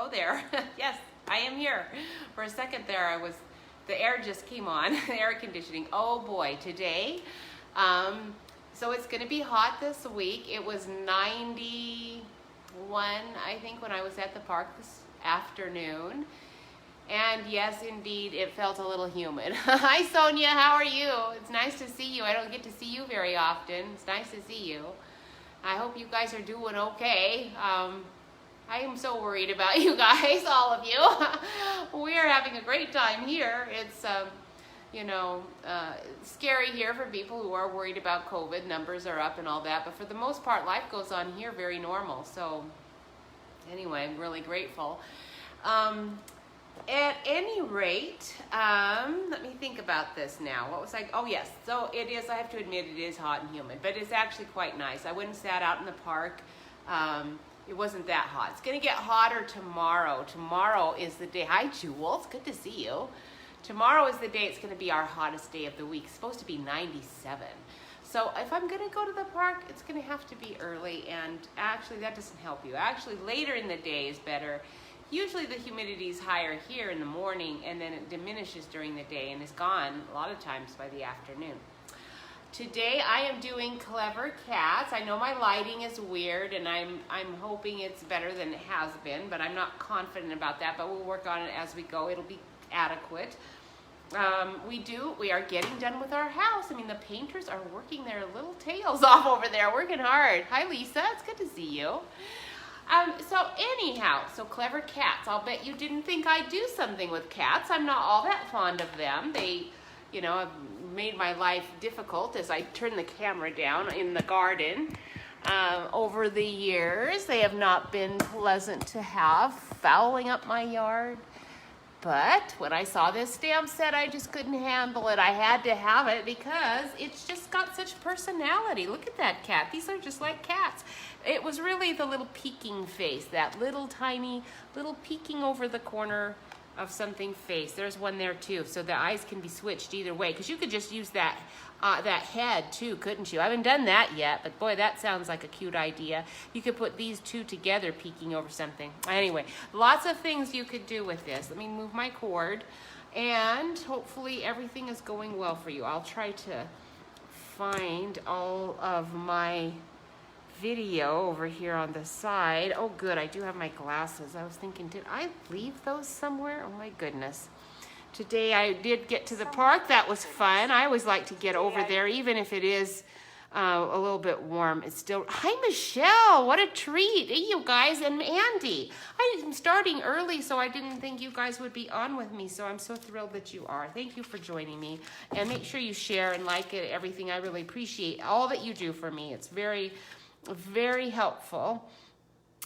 hello there. Yes, I am here. For a second there, the air just came on, the air conditioning. Oh boy, today, so it's gonna be hot this week. It was 91, I think, when I was at the park this afternoon. And yes, indeed, it felt a little humid. Hi, Sonia, how are you? It's nice to see you. I don't get to see you very often. It's nice to see you. I hope you guys are doing okay. I am so worried about you guys, all of you. We are having a great time here. It's, scary here for people who are worried about COVID. Numbers are up and all that. But for the most part, life goes on here very normal. So anyway, I'm really grateful. At any rate, let me think about this now. What was I? Oh yes, so it is, I have to admit, it is hot and humid, but it's actually quite nice. I went and sat out in the park. It wasn't that hot. It's gonna get hotter tomorrow. Tomorrow is the day. Hi Jules, good to see you. Tomorrow is the day it's gonna be our hottest day of the week. It's supposed to be 97. So if I'm gonna go to the park, it's gonna have to be early, and actually that doesn't help you. Actually later in the day is better. Usually the humidity is higher here in the morning, and then it diminishes during the day and is gone a lot of times by the afternoon. Today I am doing clever cats. I know my lighting is weird, and I'm hoping it's better than it has been, but I'm not confident about that, but we'll work on it as we go. It'll be adequate. We are getting done with our house. I mean, the painters are working their little tails off over there, working hard. Hi Lisa, it's good to see you. So anyhow, so clever cats. I'll bet you didn't think I'd do something with cats. I'm not all that fond of them. They, have made my life difficult as I turn the camera down in the garden. Over the years, they have not been pleasant to have, fouling up my yard. But when I saw this stamp set, I just couldn't handle it. I had to have it because it's just got such personality. Look at that cat. These are just like cats. It was really the little peeking face, that little tiny, little peeking over the corner of something face. There's one there too, so the eyes can be switched either way, because you could just use that head too, couldn't you? I haven't done that yet, but boy, that sounds like a cute idea. You could put these two together peeking over something. Anyway, lots of things you could do with this. Let me move my cord, and hopefully everything is going well for you. I'll try to find all of my video over here on the side. Oh good, I do have my glasses. I was thinking, did I leave those somewhere? Oh my goodness. Today I did get to the park. That was fun. I always like to get over there, even if it is a little bit warm. It's still, hi Michelle, what a treat. Hey you guys, and Andy. I'm starting early, so I didn't think you guys would be on with me, so I'm so thrilled that you are. Thank you for joining me, and make sure you share and like it, everything. I really appreciate all that you do for me. It's very, very helpful.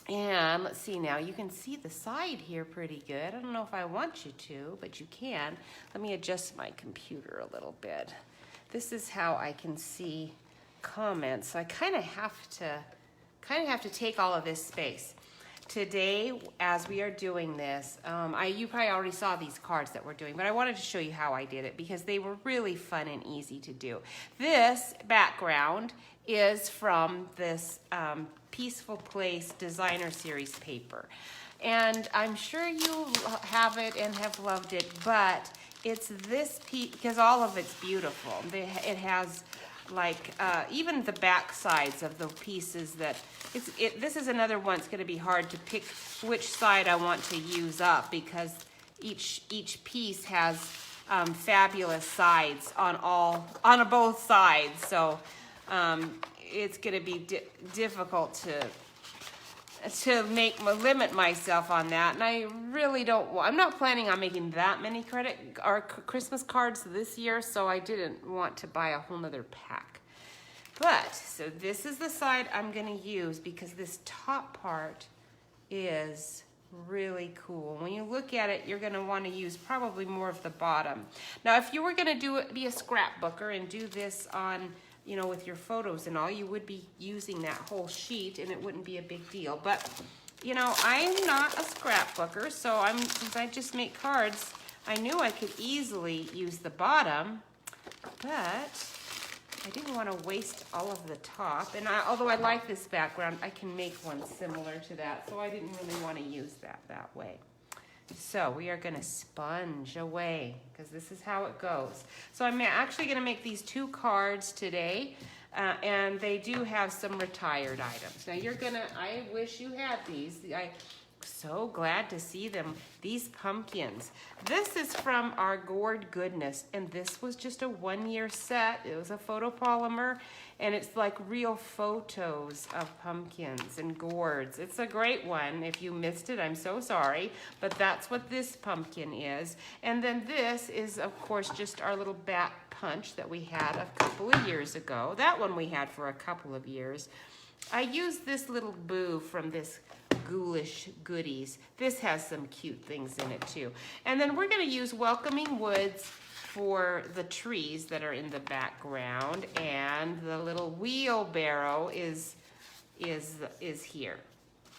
And let's see now, you can see the side here pretty good. I don't know if I want you to, but you can. Let me adjust my computer a little bit. This is how I can see comments. So I kind of have to take all of this space. Today, as we are doing this, you probably already saw these cards that we're doing, but I wanted to show you how I did it because they were really fun and easy to do. This background is from this Peaceful Place Designer Series paper. And I'm sure you have it and have loved it, but it's this piece, because all of it's beautiful. It has like, even the back sides of the pieces that, this is another one. It's gonna be hard to pick which side I want to use up because each piece has fabulous sides on both sides. So it's going to be difficult to limit myself on that, and I really don't. I'm not planning on making that many Christmas cards this year, so I didn't want to buy a whole nother pack. But so this is the side I'm going to use because this top part is really cool. When you look at it, you're going to want to use probably more of the bottom. Now, if you were going to be a scrapbooker and do this on, with your photos and all, you would be using that whole sheet and it wouldn't be a big deal. But, I'm not a scrapbooker, so since I just make cards, I knew I could easily use the bottom, but I didn't want to waste all of the top. And although I like this background, I can make one similar to that. So I didn't really want to use that way. So we are going to sponge away because this is how it goes. So I'm actually going to make these 2 cards today. And they do have some retired items. Now I wish you had these. I'm so glad to see them. These pumpkins. This is from our Gourd Goodness, and this was just a 1-year set. It was a photopolymer, and it's like real photos of pumpkins and gourds. It's a great one. If you missed it, I'm so sorry, but that's what this pumpkin is. And then this is, of course, just our little bat punch that we had a couple of years ago. That one we had for a couple of years. I used this little boo from this Ghoulish Goodies. This has some cute things in it too. And then we're going to use Welcoming Woods for the trees that are in the background, and the little wheelbarrow is here.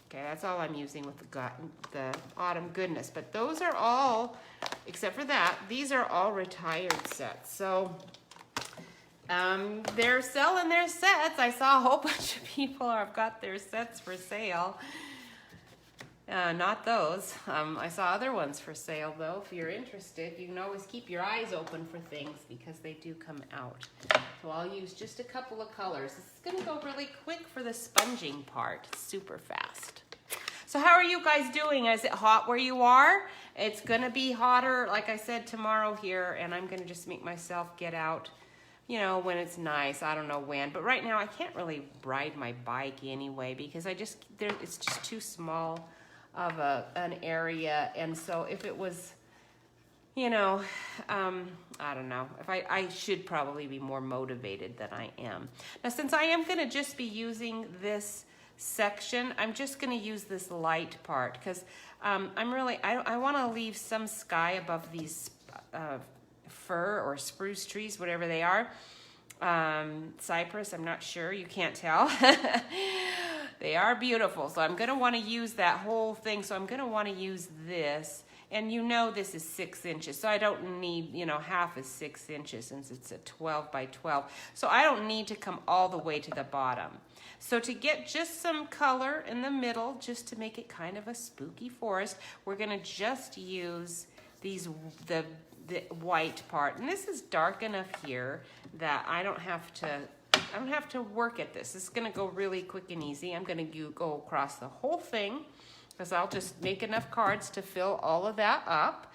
Okay, that's all I'm using with the Autumn Goodness. But those are all, except for that, these are all retired sets. So they're selling their sets. I saw a whole bunch of people have got their sets for sale. Not those. I saw other ones for sale though. If you're interested, you can always keep your eyes open for things because they do come out. So I'll use just a couple of colors. This is going to go really quick for the sponging part. Super fast. So how are you guys doing? Is it hot where you are? It's going to be hotter, like I said, tomorrow here, and I'm going to just make myself get out, you know, when it's nice. I don't know when, but right now I can't really ride my bike anyway because it's just too small of an area. And so if it was, you know, I don't know, if I should probably be more motivated than I am. Now, since I am going to just be using this section, I'm just going to use this light part because I want to leave some sky above these fir or spruce trees, whatever they are. Cypress, I'm not sure, you can't tell. They are beautiful, so I'm going to want to use that whole thing. So I'm going to want to use this, and you know this is 6 inches, so I don't need, you know, half is 6 inches since it's a 12 by 12. So I don't need to come all the way to the bottom. So to get just some color in the middle, just to make it kind of a spooky forest, we're going to just use the white part. And this is dark enough here that I don't have to work at this. This is going to go really quick and easy. I'm going to go across the whole thing because I'll just make enough cards to fill all of that up.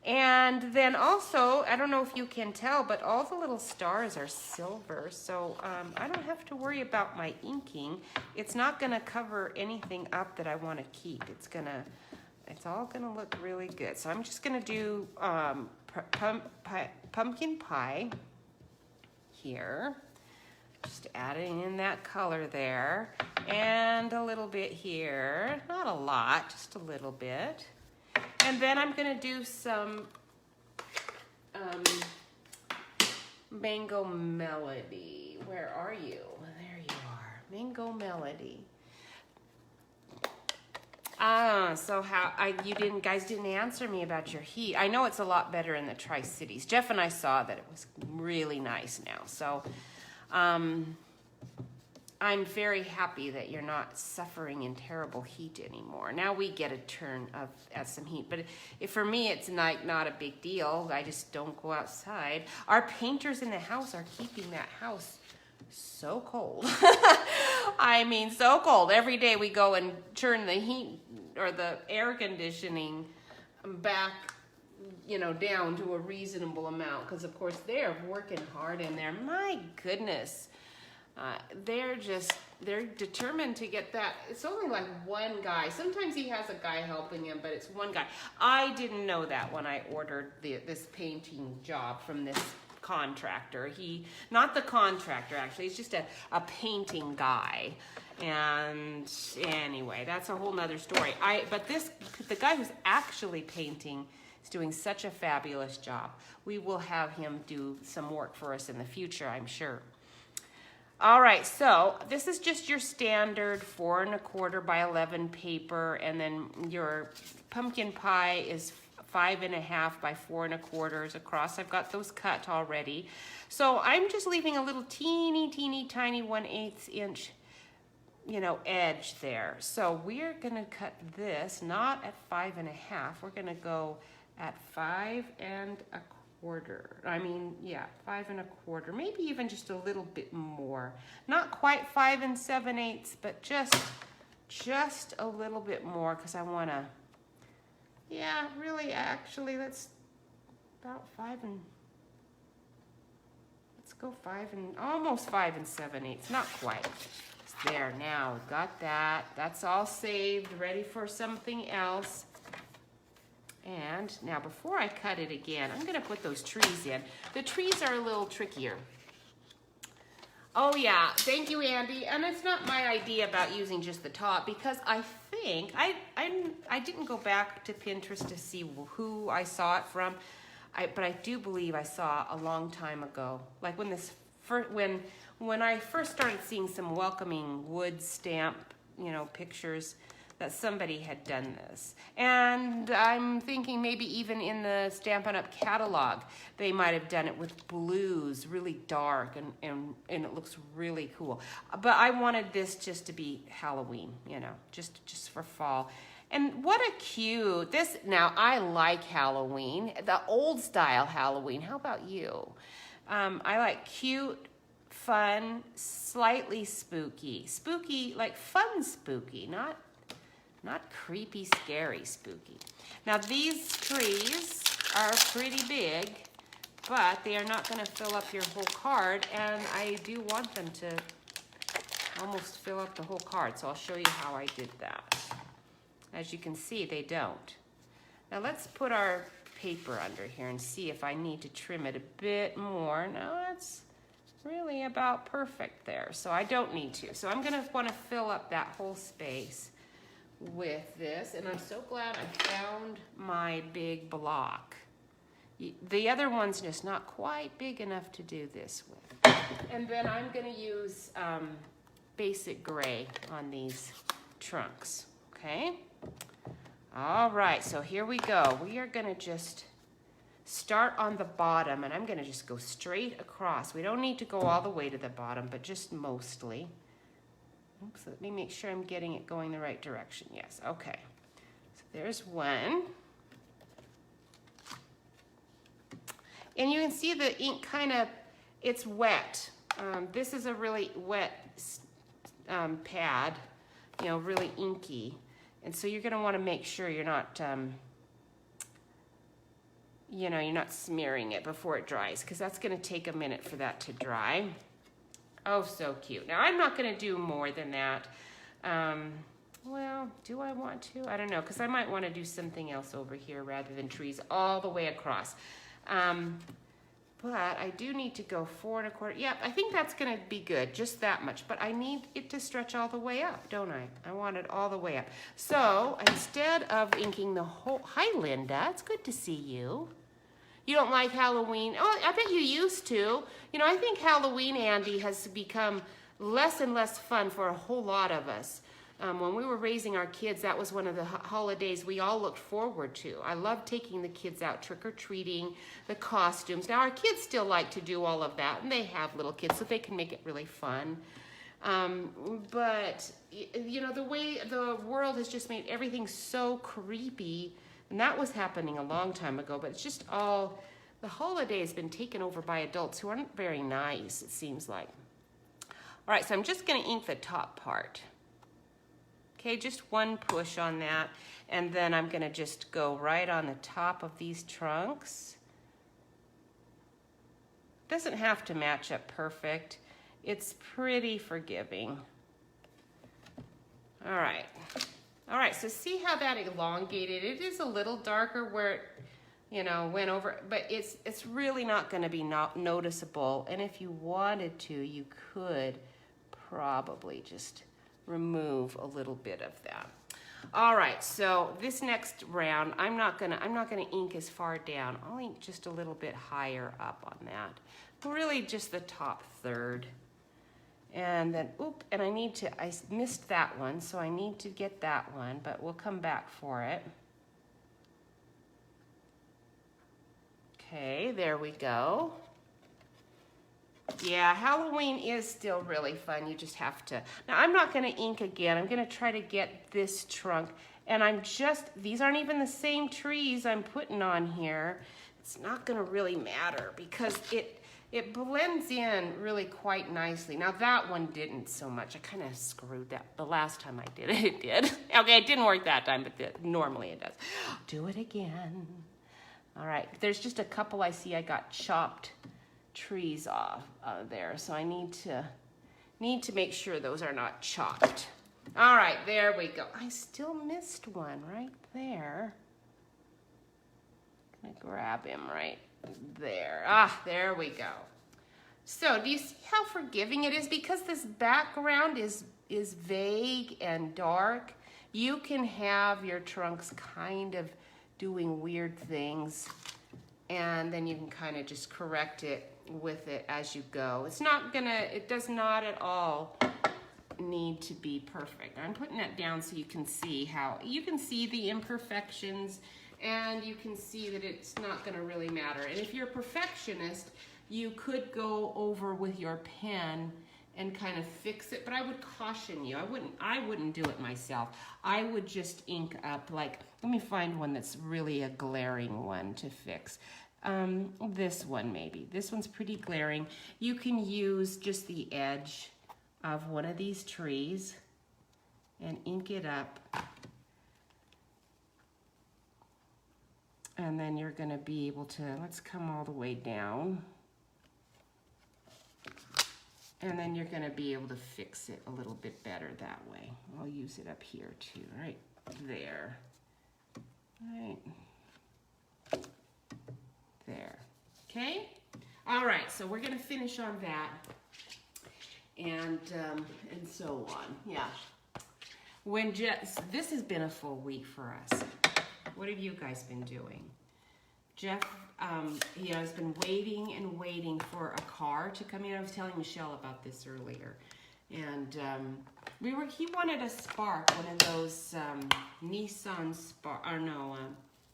And then also, I don't know if you can tell, but all the little stars are silver, so I don't have to worry about my inking. It's not going to cover anything up that I want to keep. It's all going to look really good. So I'm just going to do pumpkin pie here. Just adding in that color there. And a little bit here. Not a lot, just a little bit. And then I'm going to do some Mango Melody. Where are you? There you are. Mango Melody. So you guys didn't answer me about your heat. I know it's a lot better in the Tri-Cities. Jeff and I saw that it was really nice now. So I'm very happy that you're not suffering in terrible heat anymore. Now we get a turn at some heat, but for me it's not a big deal. I just don't go outside. Our painters in the house are keeping that house so cold. I mean, so cold. Every day we go and turn the heat or the air conditioning back, you know, down to a reasonable amount because of course they're working hard in there. My goodness. They're determined to get that. It's only like one guy. Sometimes he has a guy helping him, but it's one guy. I didn't know that when I ordered this painting job from this contractor. Not the contractor actually, he's just a painting guy. And anyway, that's a whole nother story. But the guy who's actually painting is doing such a fabulous job. We will have him do some work for us in the future, I'm sure. All right, so this is just your standard 4 1/4 by 11 paper, and then your pumpkin pie is 5.5 by 4 1/4 across. I've got those cut already. So I'm just leaving a little teeny tiny 1/8 inch, you know, edge there. So we're gonna cut this not at 5.5. We're gonna go at 5 1/4. I mean, yeah, 5 1/4, maybe even just a little bit more. Not quite 5 7/8, but just a little bit more, because I want to, yeah, really, actually, let's about let's go almost 5 7/8, not quite. It's there now, we've got that. That's all saved, ready for something else. And now before I cut it again, I'm gonna put those trees in. The trees are a little trickier. Oh yeah, thank you, Andy. And it's not my idea about using just the top, because I think, I didn't go back to Pinterest to see who I saw it from, but I do believe I saw a long time ago, like when I first started seeing some welcoming wood stamp, you know, pictures, that somebody had done this. And I'm thinking maybe even in the Stampin' Up! Catalog, they might have done it with blues, really dark, and it looks really cool. But I wanted this just to be Halloween, you know, just for fall. And what a cute, now I like Halloween, the old style Halloween. How about you? I like cute, fun, slightly spooky. Spooky, like fun spooky, not creepy, scary, spooky. Now these trees are pretty big, but they are not gonna fill up your whole card, and I do want them to almost fill up the whole card, so I'll show you how I did that. As you can see, they don't. Now let's put our paper under here and see if I need to trim it a bit more. No, it's really about perfect there, so I don't need to. So I'm gonna wanna fill up that whole space with this, and I'm so glad I found my big block. The other one's just not quite big enough to do this with. And then I'm gonna use basic gray on these trunks, okay? All right, so here we go. We are gonna just start on the bottom, and I'm gonna just go straight across. We don't need to go all the way to the bottom, but just mostly. Oops, let me make sure I'm getting it going the right direction. Yes, okay. So there's one. And you can see the ink kind of, it's wet. This is a really wet pad, you know, really inky. And so you're gonna wanna make sure you're not, you know, you're not smearing it before it dries, because that's gonna take a minute for that to dry. Oh, so cute. Now, I'm not going to do more than that. Well, do I want to? I don't know, because I might want to do something else over here rather than trees all the way across. But I do need to go 4 1/4. Yep, I think that's going to be good, just that much. But I need it to stretch all the way up, don't I? I want it all the way up. So instead of inking the whole... Hi, Linda. It's good to see you. You don't like Halloween? Oh, I bet you used to. You know, I think Halloween, Andy, has become less and less fun for a whole lot of us. When we were raising our kids, that was one of the holidays we all looked forward to. I love taking the kids out trick-or-treating, the costumes. Now, our kids still like to do all of that, and they have little kids, so they can make it really fun. But, you know, the way the world has just made everything so creepy. And that was happening a long time ago, but it's just all, the holiday has been taken over by adults who aren't very nice, it seems like. All right, so I'm just gonna ink the top part. Okay, just one push on that, and then I'm gonna just go right on the top of these trunks. Doesn't have to match up perfect. It's pretty forgiving. All right. All right, so see how that elongated? It is a little darker where it, you know, went over, but it's really not gonna be noticeable. And if you wanted to, you could probably just remove a little bit of that. All right, so this next round, I'm not gonna ink as far down. I'll ink just a little bit higher up on that. Really just the top third. And then, and I missed that one, so I need to get that one, but we'll come back for it. Okay, there we go. Yeah, Halloween is still really fun. You just have to. Now, I'm not going to ink again. I'm going to try to get this trunk. And these aren't even the same trees I'm putting on here. It's not going to really matter because it blends in really quite nicely. Now, that one didn't so much. I kind of screwed that. The last time I did it, it did. Okay, it didn't work that time, but normally it does. Do it again. All right, there's just a couple I see I got chopped trees off there, so I need to make sure those are not chopped. All right, there we go. I still missed one right there. I'm gonna grab him right there. Ah, there we go. So do you see how forgiving it is? Because this background is vague and dark, you can have your trunks kind of doing weird things, and then you can kind of just correct it with it as you go. It does not at all need to be perfect. I'm putting that down so you can see the imperfections, and you can see that it's not going to really matter. And if you're a perfectionist, you could go over with your pen and kind of fix it, but I would caution you. I wouldn't do it myself. I would just ink up, like, let me find one that's really a glaring one to fix. This one maybe. This one's pretty glaring. You can use just the edge of one of these trees and ink it up. And then you're gonna be able to, let's come all the way down. And then you're gonna be able to fix it a little bit better that way. I'll use it up here too, right there. Right there, okay? All right, so we're gonna finish on that and so on, yeah. This has been a full week for us. What have you guys been doing? Jeff, he has been waiting and waiting for a car to come in. I was telling Michelle about this earlier. And he wanted a Spark, one of those Nissan Spark, or no,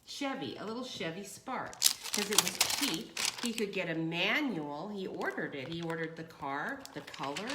Chevy, a little Chevy Spark, because it was cheap. He could get a manual. He ordered it. He ordered the car, the color,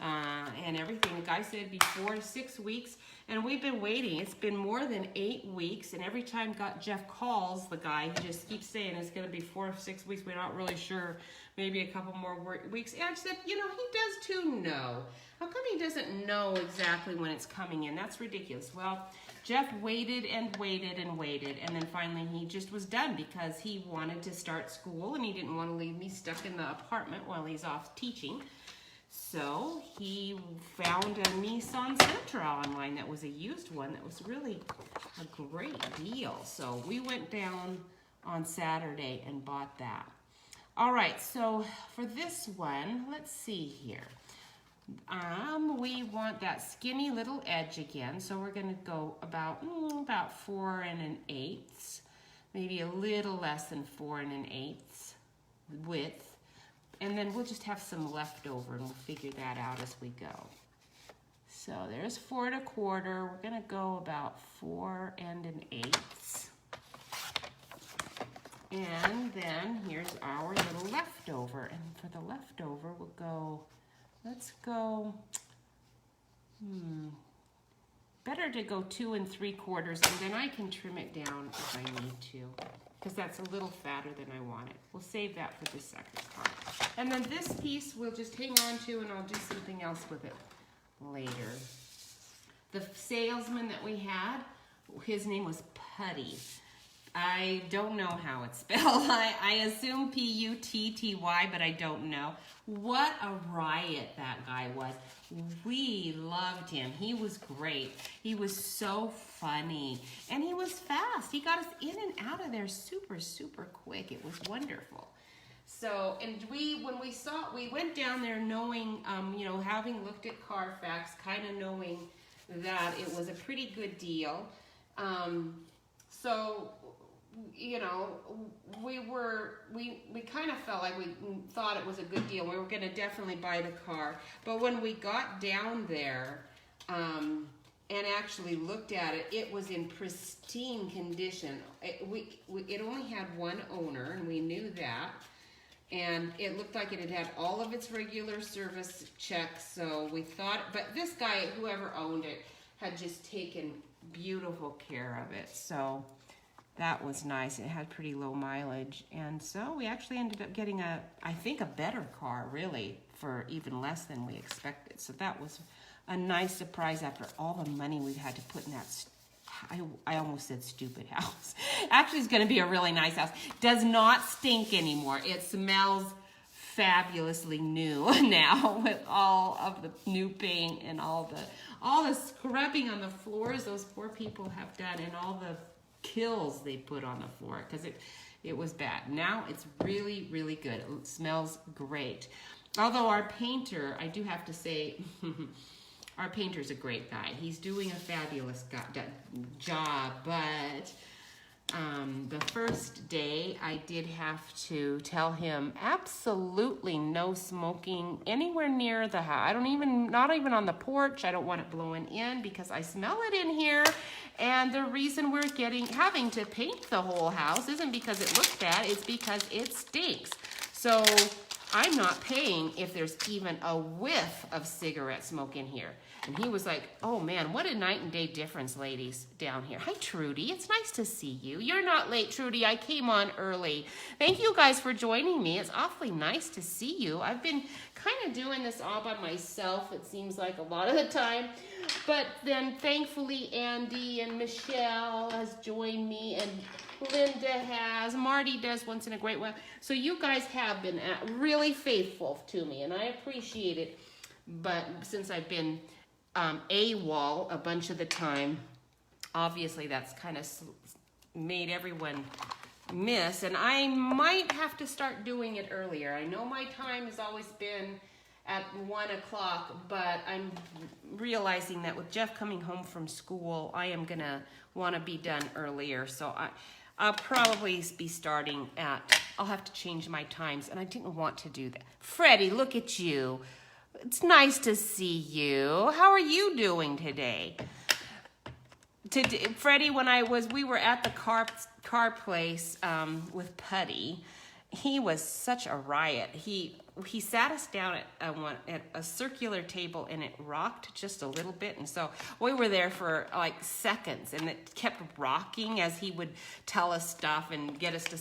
and everything. The guy said it'd be 4 to 6 weeks, and we've been waiting. It's been more than 8 weeks, and every time Jeff calls the guy, he just keeps saying it's going to be 4 to 6 weeks. We're not really sure. Maybe a couple more weeks. And I said, he does too know. How come he doesn't know exactly when it's coming in? That's ridiculous. Well, Jeff waited and waited and waited, and then finally he just was done because he wanted to start school and he didn't want to leave me stuck in the apartment while he's off teaching. So he found a Nissan Sentra online that was a used one that was really a great deal. So we went down on Saturday and bought that. All right, so for this one, let's see here. We want that skinny little edge again, so we're going to go about 4 1/8, maybe a little less than 4 1/8 width, and then we'll just have some left over, and we'll figure that out as we go. So there's 4 1/4. We're going to go about 4 1/8. And then here's our little leftover. And for the leftover, we'll go, let's go, better to go 2 3/4, and then I can trim it down if I need to, because that's a little fatter than I want it. We'll save that for the second part. And then this piece we'll just hang on to, and I'll do something else with it later. The salesman that we had, his name was Putty. I don't know how it's spelled. I assume P-U-T-T-Y, but I don't know. What a riot that guy was. We loved him. He was great. He was so funny. And he was fast. He got us in and out of there super, super quick. It was wonderful. So, and we went down there knowing, having looked at Carfax, kind of knowing that it was a pretty good deal. So, we kind of felt like we thought it was a good deal. We were going to definitely buy the car. But when we got down there, and actually looked at it, it was in pristine condition. It only had one owner, and we knew that. And it looked like it had had all of its regular service checks, so we thought, but this guy, whoever owned it, had just taken beautiful care of it. So that was nice. It had pretty low mileage. And so we actually ended up getting I think a better car, really, for even less than we expected. So that was a nice surprise after all the money we've had to put in that I almost said stupid house. Actually, it's going to be a really nice house. Does not stink anymore. It smells fabulously new now with all of the new paint and all the scrubbing on the floors those poor people have done, and all the kills they put on the floor, because it was bad. Now it's really, really good. It smells great. Although our painter, I do have to say, our painter's a great guy. He's doing a fabulous job, but the first day I did have to tell him absolutely no smoking anywhere near the house. Not even on the porch. I don't want it blowing in because I smell it in here. And the reason we're having to paint the whole house isn't because it looks bad, it's because it stinks. So I'm not paying if there's even a whiff of cigarette smoke in here. And he was like, oh man, what a night and day difference, ladies, down here. Hi, Trudy. It's nice to see you. You're not late, Trudy. I came on early. Thank you guys for joining me. It's awfully nice to see you. I've been kind of doing this all by myself, it seems like, a lot of the time. But then thankfully Andy and Michelle has joined me, and Linda has. Marty does once in a great while. So you guys have been really faithful to me, and I appreciate it. But since I've been AWOL a bunch of the time, obviously that's kind of made everyone miss, and I might have to start doing it earlier. I know my time has always been at 1 o'clock, but I'm realizing that with Jeff coming home from school, I am gonna want to be done earlier, so I'll probably be starting I'll have to change my times, and I didn't want to do that. Freddie, look at you. It's nice to see you. How are you doing today? Freddie, when we were at the car place with Putty, he was such a riot. He sat us down at a circular table, and it rocked just a little bit, and so we were there for like seconds, and it kept rocking as he would tell us stuff and get us to,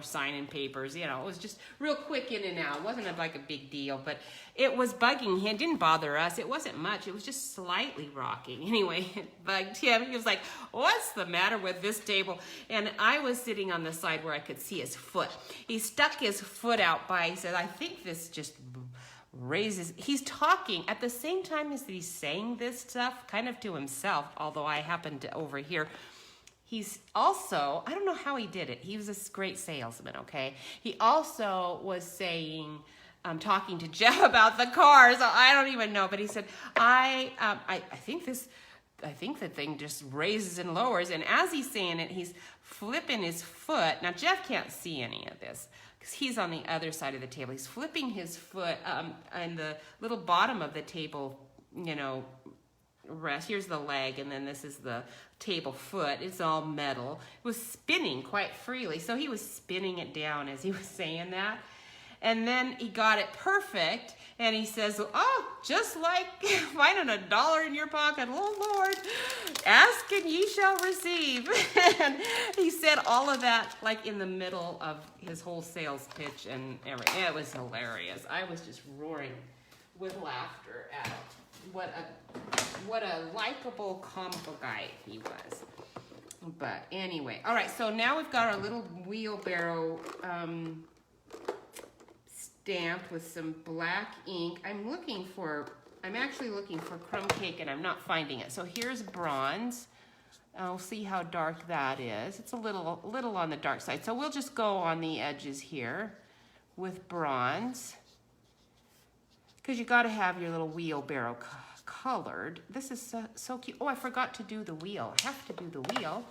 sign in papers. It was just real quick in and out. It wasn't like a big deal, but it was bugging him. It didn't bother us. It wasn't much. It was just slightly rocking. Anyway, it bugged him. He was like, what's the matter with this table? And I was sitting on the side where I could see his foot. He stuck his foot out he said, I think this just raises. He's talking at the same time as he's saying this stuff, kind of to himself, although I happened to overhear. He's also, I don't know how he did it. He was a great salesman, okay? He also was saying, talking to Jeff about the car, so I don't even know, but he said, I think the thing just raises and lowers, and as he's saying it, he's flipping his foot. Now, Jeff can't see any of this, because he's on the other side of the table. He's flipping his foot on the little bottom of the table, rest. Here's the leg, and then this is the table foot. It's all metal. It was spinning quite freely, so he was spinning it down as he was saying that. And then he got it perfect, and he says, oh, just like finding $1 in your pocket, oh Lord, ask and ye shall receive. And he said all of that like in the middle of his whole sales pitch and everything. It was hilarious. I was just roaring with laughter at what a likable, comical guy he was. But anyway, all right, so now we've got our little wheelbarrow stamped with some black ink. I'm actually looking for crumb cake, and I'm not finding it. So here's bronze. I'll see how dark that is. It's a little on the dark side. So we'll just go on the edges here with bronze, because you got to have your little wheelbarrow colored. This is so cute. Oh, I forgot to do the wheel. I have to do the wheel.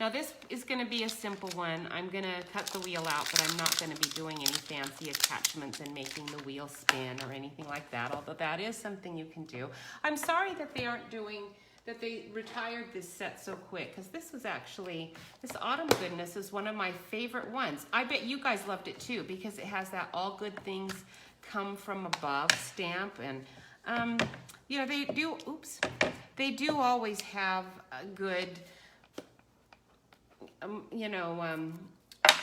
Now this is gonna be a simple one. I'm gonna cut the wheel out, but I'm not gonna be doing any fancy attachments and making the wheel spin or anything like that, although that is something you can do. I'm sorry that they aren't doing, that they retired this set so quick, because this was actually, this Autumn Goodness is one of my favorite ones. I bet you guys loved it too, because it has that all good things come from above stamp, and you know, they do, they do always have a good, you know,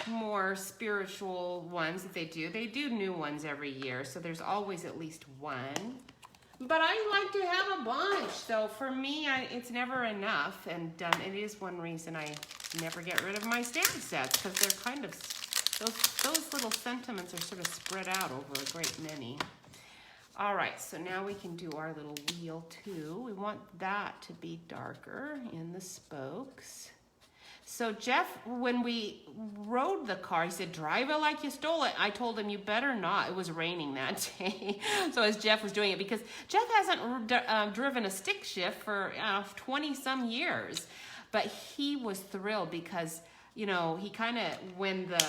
more spiritual ones that they do. They do new ones every year, so there's always at least one. But I like to have a bunch, so for me, it's never enough, and it is one reason I never get rid of my stamp sets, because they're kind of, those little sentiments are sort of spread out over a great many. All right, so now we can do our little wheel too. We want that to be darker in the spokes. So Jeff, when we rode the car, he said, drive it like you stole it. I told him, you better not. It was raining that day. So as Jeff was doing it, because Jeff hasn't driven a stick shift for 20 some years, but he was thrilled because, you know, he kind of, when the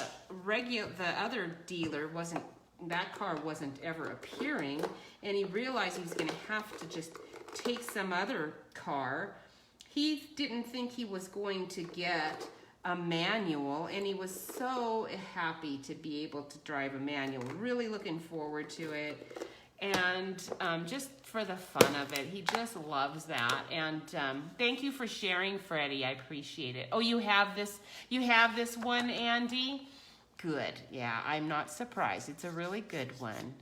other dealer wasn't, that car wasn't ever appearing, and he realized he was going to have to just take some other car. He didn't think he was going to get a manual, and he was so happy to be able to drive a manual. Really looking forward to it, and just for the fun of it. He just loves that, and thank you for sharing, Freddie. I appreciate it. Oh, you have this one, Andy? Good. Yeah, I'm not surprised. It's a really good one.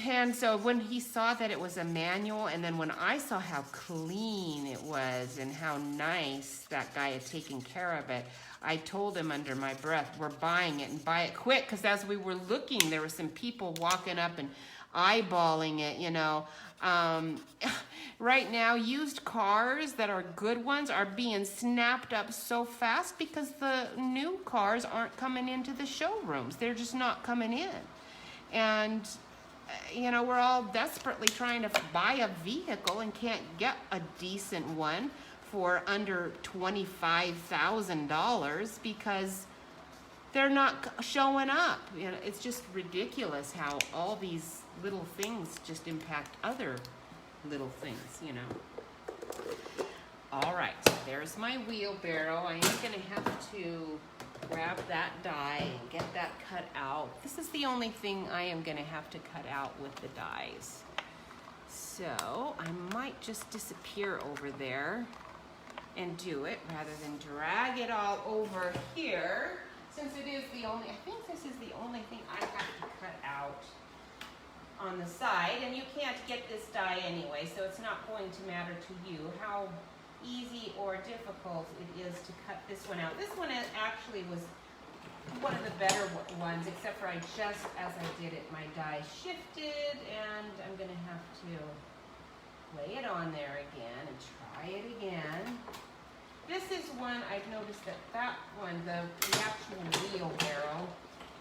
And so when he saw that it was a manual, and then when I saw how clean it was and how nice that guy had taken care of it, I told him under my breath, we're buying it, and buy it quick, because as we were looking, there were some people walking up and eyeballing it, you know. Right now, used cars that are good ones are being snapped up so fast because the new cars aren't coming into the showrooms. They're just not coming in. And you know, we're all desperately trying to buy a vehicle and can't get a decent one for under $25,000 because they're not showing up. You know, it's just ridiculous how all these little things just impact other little things, you know. All right, so there's my wheelbarrow. I am gonna have to grab that die and get that cut out. This is the only thing I am gonna have to cut out with the dies. So I might just disappear over there and do it rather than drag it all over here, since it is the only, I think this is the only thing I have to cut out on the side, and you can't get this die anyway, so it's not going to matter to you how easy or difficult it is to cut this one out. This one actually was one of the better ones, except for I just, as I did it, my die shifted, and I'm going to have to lay it on there again and try it again. This is one I've noticed that one, the actual wheelbarrow,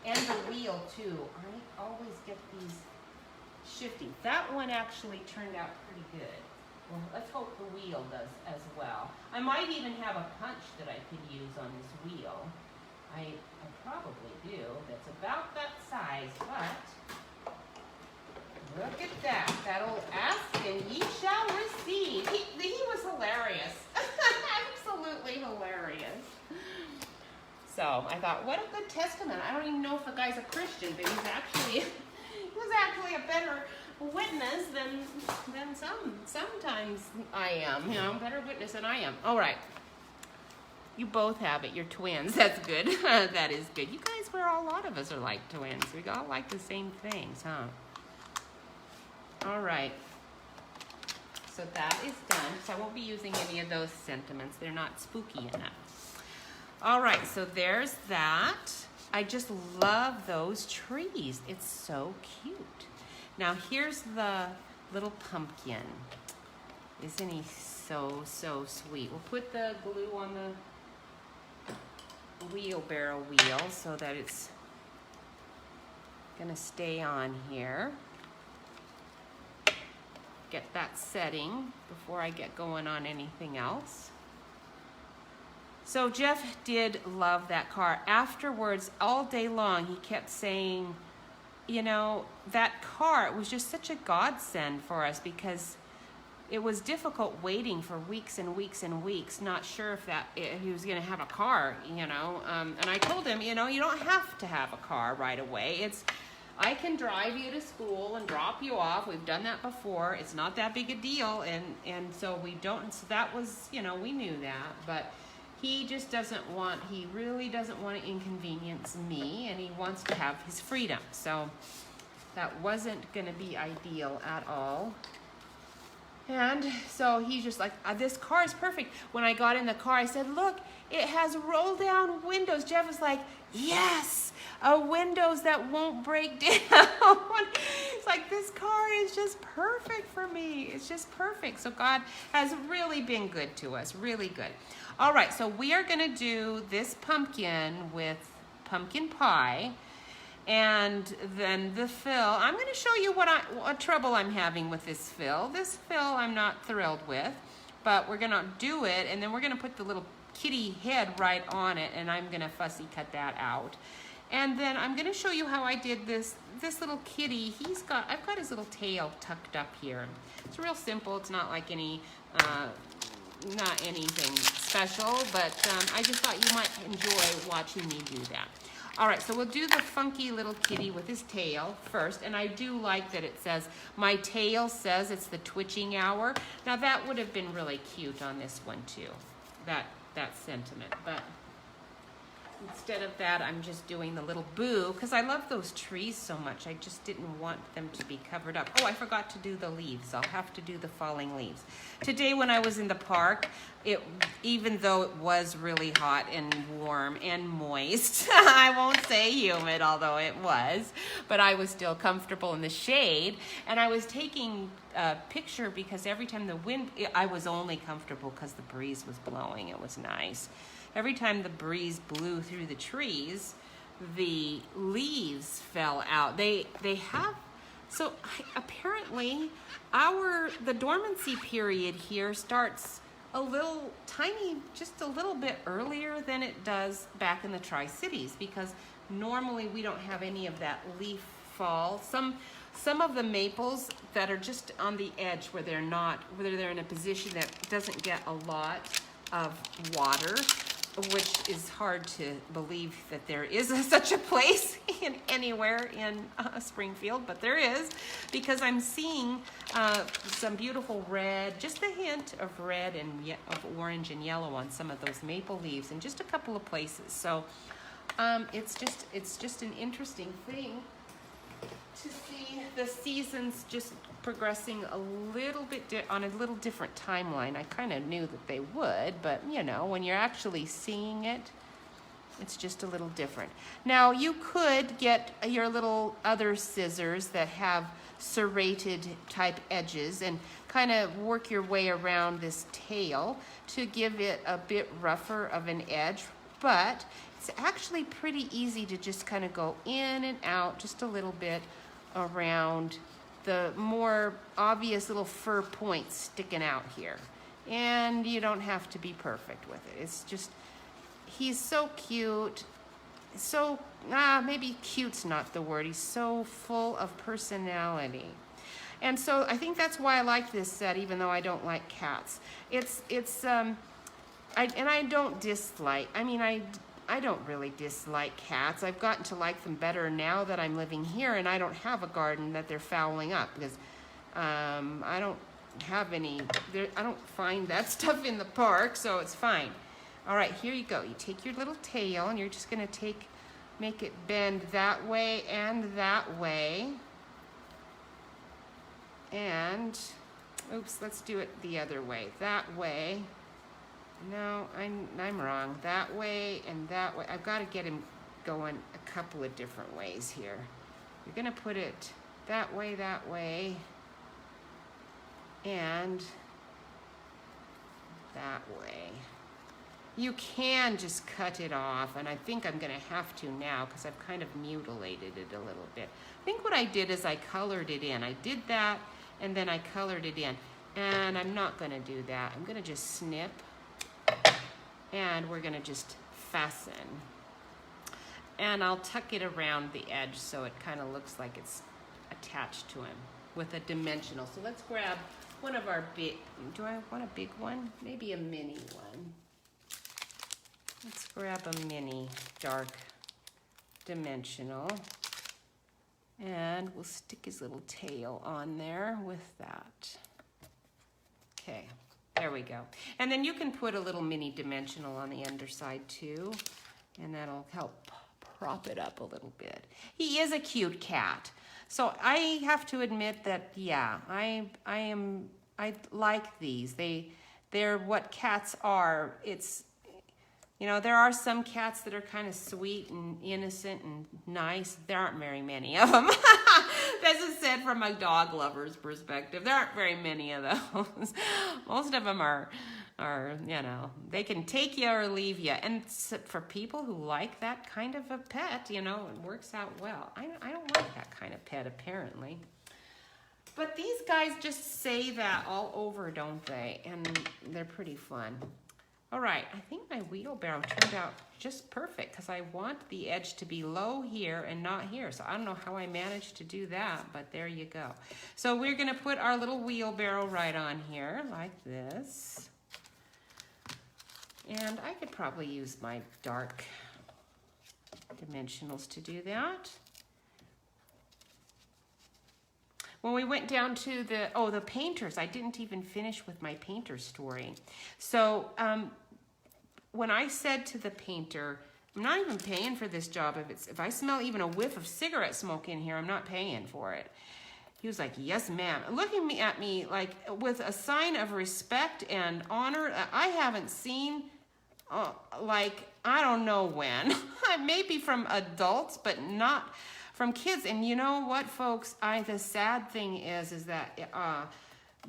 and the wheel too, I always get these shifting. That one actually turned out pretty good. Well, let's hope the wheel does as well. I might even have a punch that I could use on this wheel. I probably do. That's about that size, but look at that. That'll ask and ye shall receive. He was hilarious. Absolutely hilarious. So I thought, what a good testament. I don't even know if the guy's a Christian, but he's actually a better witness than sometimes I am, you know, better witness than I am. All right. You both have it. You're twins. That's good. That is good. You guys, a lot of us are like twins. We all like the same things, huh? All right. So that is done. So I won't be using any of those sentiments. They're not spooky enough. All right. So there's that. I just love those trees. It's so cute. Now here's the little pumpkin. Isn't he so sweet? We'll put the glue on the wheelbarrow wheel so that it's gonna stay on here. Get that setting before I get going on anything else. So Jeff did love that car. Afterwards, all day long, he kept saying, you know, that car, it was just such a godsend for us because it was difficult waiting for weeks and weeks and weeks, not sure if he was going to have a car, you know. And I told him, you know, you don't have to have a car right away. I can drive you to school and drop you off. We've done that before. It's not that big a deal. And so we don't, so that was, you know, we knew that. But he just he really doesn't want to inconvenience me, and he wants to have his freedom. So that wasn't going to be ideal at all. And so he's just like, this car is perfect. When I got in the car, I said, look, it has roll down windows. Jeff was like, yes, windows that won't break down. It's like, this car is just perfect for me. It's just perfect. So God has really been good to us, really good. All right, so we are gonna do this pumpkin with pumpkin pie. And then the fill, I'm going to show you what trouble I'm having with this fill. This fill I'm not thrilled with, but we're going to do it, and then we're going to put the little kitty head right on it, and I'm going to fussy cut that out. And then I'm going to show you how I did this little kitty. I've got his little tail tucked up here. It's real simple. It's not like not anything special, but I just thought you might enjoy watching me do that. All right, so we'll do the funky little kitty with his tail first, and I do like that it says, my tail says it's the twitching hour. Now that would have been really cute on this one too, that sentiment, but instead of that, I'm just doing the little boo, because I love those trees so much. I just didn't want them to be covered up. Oh, I forgot to do the leaves. I'll have to do the falling leaves. Today when I was in the park, even though it was really hot and warm and moist, I won't say humid, although it was, but I was still comfortable in the shade, and I was taking a picture because every time the wind, I was only comfortable because the breeze was blowing. It was nice. Every time the breeze blew through the trees, the leaves fell out. Apparently the dormancy period here starts just a little bit earlier than it does back in the Tri-Cities, because normally we don't have any of that leaf fall. Some of the maples that are just on the edge where they're in a position that doesn't get a lot of water, which is hard to believe that there is such a place anywhere in Springfield, but there is, because I'm seeing some beautiful red, just a hint of red and of orange and yellow on some of those maple leaves in just a couple of places. So it's just an interesting thing to see the seasons just progressing a little bit on a little different timeline. I kind of knew that they would, but you know, when you're actually seeing it, it's just a little different. Now you could get your little other scissors that have serrated type edges and kind of work your way around this tail to give it a bit rougher of an edge, but it's actually pretty easy to just kind of go in and out just a little bit around the more obvious little fur points sticking out here. And you don't have to be perfect with it. It's just, he's so cute. So, maybe cute's not the word. He's so full of personality. And so I think that's why I like this set, even though I don't like cats. I don't dislike, I don't really dislike cats. I've gotten to like them better now that I'm living here and I don't have a garden that they're fouling up, because I don't have any, I don't find that stuff in the park, so it's fine. All right, here you go. You take your little tail and you're just gonna make it bend that way and that way. And, oops, let's do it the other way. That way. No, I'm wrong. That way and that way. I've got to get him going a couple of different ways here. You're going to put it that way, and that way. You can just cut it off, and I think I'm going to have to now because I've kind of mutilated it a little bit. I think what I did is I colored it in. I did that, and then I colored it in. And I'm not going to do that. I'm going to just snip. And we're gonna just fasten. And I'll tuck it around the edge so it kind of looks like it's attached to him with a dimensional. So let's grab one of our big, do I want a big one? Maybe a mini one. Let's grab a mini dark dimensional. And we'll stick his little tail on there with that. Okay, there we go. And then you can put a little mini dimensional on the underside too, and that'll help prop it up a little bit. He is a cute cat. So I have to admit that, yeah, I like these. They're what cats are. It's, you know, there are some cats that are kind of sweet and innocent and nice. There aren't very many of them. This is said from a dog lover's perspective. There aren't very many of those. Most of them are, you know, they can take you or leave you. And for people who like that kind of a pet, you know, it works out well. I don't like that kind of pet, apparently. But these guys just say that all over, don't they? And they're pretty fun. All right, I think my wheelbarrow turned out just perfect because I want the edge to be low here and not here. So I don't know how I managed to do that, but there you go. So we're gonna put our little wheelbarrow right on here like this. And I could probably use my dark dimensionals to do that. When we went down to the painters, I didn't even finish with my painter story. So when I said to the painter, I'm not even paying for this job. If I smell even a whiff of cigarette smoke in here, I'm not paying for it. He was like, yes, ma'am. Looking at me like with a sign of respect and honor I haven't seen, like, I don't know when. Maybe from adults, but not from kids. And you know what, folks? The sad thing is that